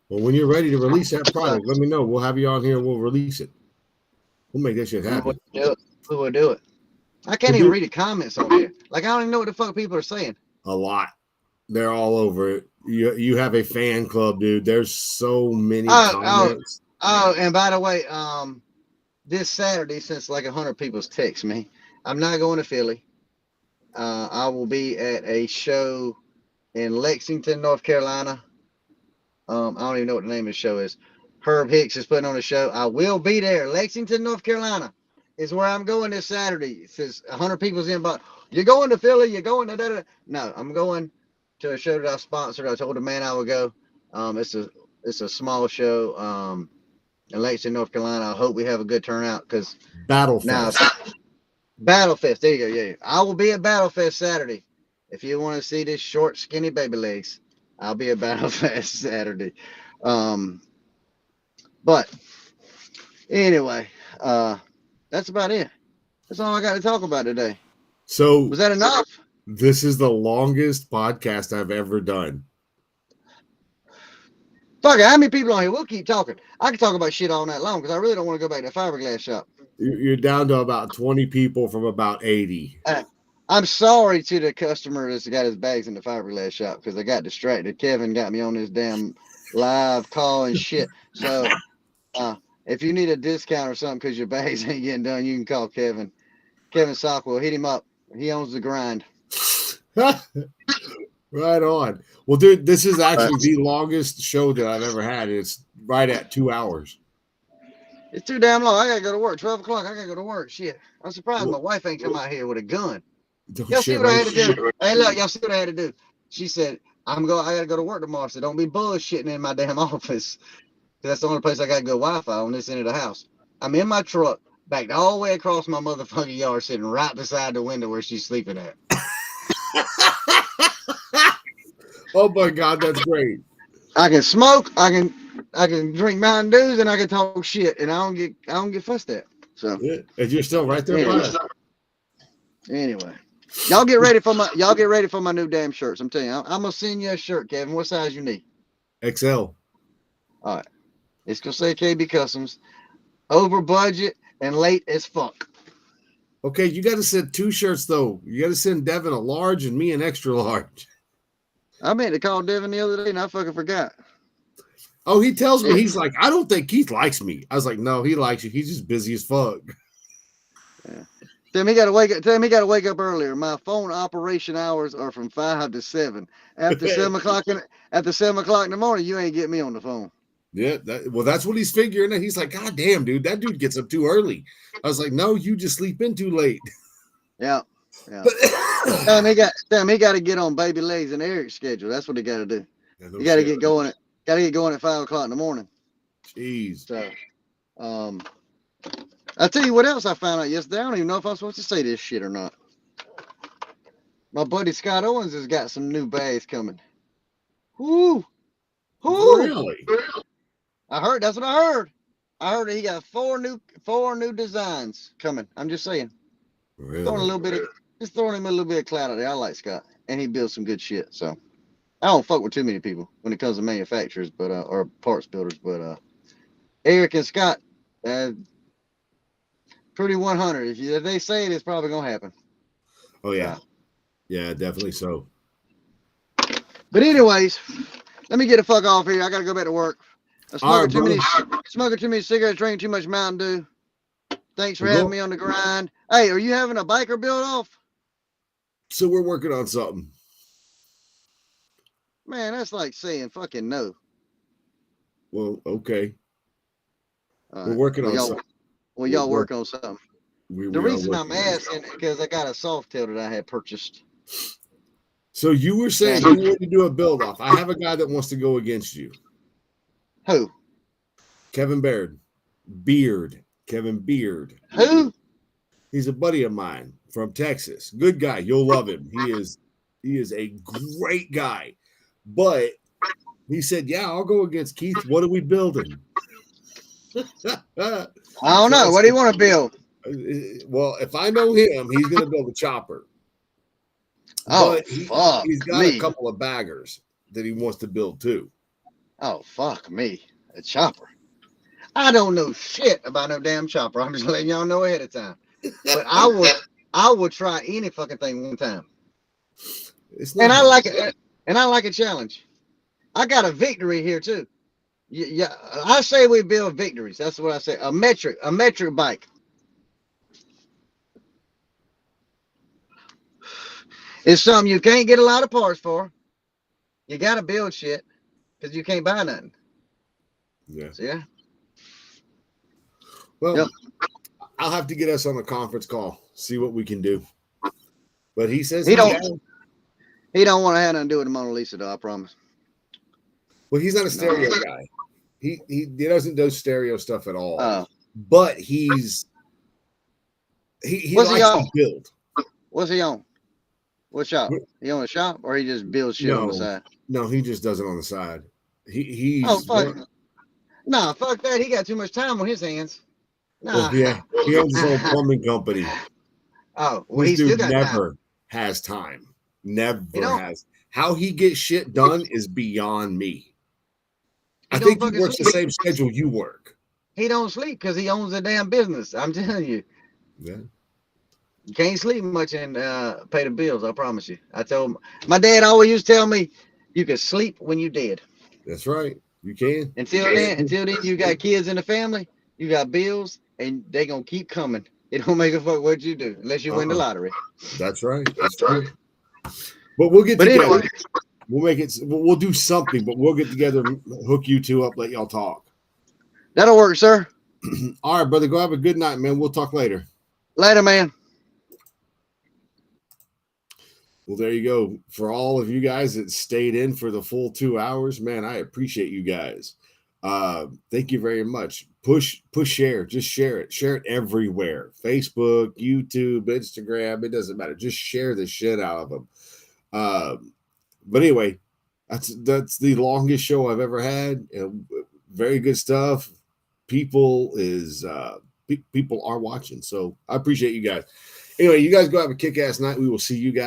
Well, when you're ready to release that product, let me know. We'll have you on here and we'll release it. We'll make that shit happen. We will do it. I can't even read the comments on there. Like, I don't even know what the fuck people are saying. A lot. They're all over it. You have a fan club, dude. There's so many comments. And by the way, this Saturday, since like 100 people's text me, I'm not going to Philly. I will be at a show in Lexington, North Carolina. I don't even know what the name of the show is. Herb Hicks is putting on a show. I will be there. Lexington, North Carolina is where I'm going this Saturday. It says 100 people's in, but you're going to Philly, you're going to da-da-da. No, I'm going to a show that I sponsored. I told the man I would go. It's a small show in Lexington, North Carolina. I hope we have a good turnout because Battlefest. Battlefest. There you go. Yeah, I will be at Battlefest Saturday. If you want to see this short, skinny baby legs, I'll be at Battlefest Saturday. But anyway, that's about it. That's all I got to talk about today. So was that enough? This is the longest podcast I've ever done. Fuck it, how many people on here? We'll keep talking. I can talk about shit all night long because I really don't want to go back to the fiberglass shop. You're down to about 20 people from about 80. I'm sorry to the customer that's got his bags in the fiberglass shop because I got distracted. Kevin got me on this damn live call and shit. So if you need a discount or something because your bags ain't getting done, you can call Kevin. Kevin Sockwell, hit him up. He owns the grind. Right on. Well, dude, this is actually the longest show that I've ever had. It's right at 2 hours. It's too damn long. I gotta go to work. 12 o'clock. I gotta go to work. Shit. I'm surprised my wife ain't come out here with a gun. Y'all see what I had to do? Hey, look, y'all see what I had to do? She said, I gotta go to work tomorrow. So don't be bullshitting in my damn office. That's the only place I got good Wi-Fi on this end of the house. I'm in my truck, backed all the way across my motherfucking yard, sitting right beside the window where she's sleeping at. Oh my God, that's great. I can smoke, I can drink Mountain Dews, and I can talk shit, and I don't get fussed at. So yeah, and you're still right there. Anyway, y'all get ready for my new damn shirts. I'm telling you, I'm gonna send you a shirt, Kevin. What size you need? XL. All right. It's gonna say KB Customs, over budget and late as fuck. Okay, you got to send 2 shirts though. You got to send Devin a large and me an extra large. I meant to call Devin the other day and I fucking forgot. Oh, he tells me, he's like, I don't think Keith likes me. I was like, no, he likes you. He's just busy as fuck. Yeah. Tell him he got to wake up earlier. My phone operation hours are from 5 to 7. After 7 o'clock in the morning, you ain't get me on the phone. Yeah, that's what he's figuring. And he's like, God damn, dude, that dude gets up too early. I was like, no, you just sleep in too late. Yeah. Tell him he got to get on Babylegs and Eric's schedule. That's what he got to do. Yeah, you got to get going at 5 o'clock in the morning. Jeez. So, I'll tell you what else I found out yesterday. I don't even know if I'm supposed to say this shit or not. My buddy Scott Owens has got some new bags coming. Whoo! Really? I heard. That's what I heard. I heard that he got 4 new designs coming. I'm just saying. Really? Throwing him a little bit of clout out there. I like Scott, and he builds some good shit. So I don't fuck with too many people when it comes to manufacturers, but or parts builders. But Eric and Scott, pretty 100. If they say it, it's probably gonna happen. Oh yeah, yeah, definitely so. But anyways, let me get the fuck off here. I gotta go back to work. I'm smoking too many cigarettes, drinking too much Mountain Dew. Thanks for having me on the grind. Hey, are you having a biker build off? So we're working on something. Man, that's like saying fucking no. Well, okay. We're working on something. Well, y'all work on something. The reason I'm asking is because I got a soft tail that I had purchased. So you were saying you want to do a build off. I have a guy that wants to go against you. Who? Kevin Beard. Kevin Beard. Who? He's a buddy of mine from Texas. Good guy. You'll love him. He is a great guy. But he said, "Yeah, I'll go against Keith. What are we building?" I don't know. What do you want to build? Well, if I know him, he's going to build a chopper. Oh, But fuck he's got me. a couple of baggers that he wants to build too. Oh, fuck me. A chopper. I don't know shit about no damn chopper. I'm just letting y'all know ahead of time. But I would try any fucking thing one time. It's not And I hard. like it. And I like a challenge. I got a victory here too. Yeah, I say we build victories. That's what I say. A metric bike. It's something you can't get a lot of parts for. You got to build shit because you can't buy nothing. Yeah. So, yeah. Well, Yep. I'll have to get us on a conference call, see what we can do. But he says He he's don't. down. He don't want to have nothing to do with the Mona Lisa, though. I promise. Well, he's not a stereo guy. He doesn't do stereo stuff at all. Oh. But he What's he likes on? to build. What's he on? What shop? He own a shop or he just builds shit on the side? No, he just does it on the side. He's Oh, fuck. Nah, fuck that. He got too much time on his hands. Nah. Well, yeah, he owns his own plumbing company. Oh, well, This he still dude got never time. has time. Never don't. has. How he gets shit done is beyond me. He I don't think he fucking works the sleep. same schedule you work. He don't sleep because he owns a damn business. I'm telling you. Yeah. You can't sleep much and pay the bills. I promise you. I told him. My dad always used to tell me, you can sleep when you dead. That's right. You can. Until then, you got kids in the family, you got bills, and they gonna keep coming. It don't make a fuck what you do unless you win the lottery. That's right. That's true. But we'll get together. Anyway, We'll make it. We'll do something. But we'll get together, hook you two up, let y'all talk. that'll work, sir. All right, brother. Go have a good night, man. We'll talk later. Later, man. Well, there you go. For all of you guys that stayed in for the full 2 hours, man, I appreciate you guys. Thank you very much. Push share. Just share it. Share it everywhere. Facebook, YouTube, Instagram. It doesn't matter. Just share the shit out of them. But anyway, that's the longest show I've ever had. Very good stuff. People are watching. So I appreciate you guys. Anyway, you guys go have a kick-ass night. We will see you guys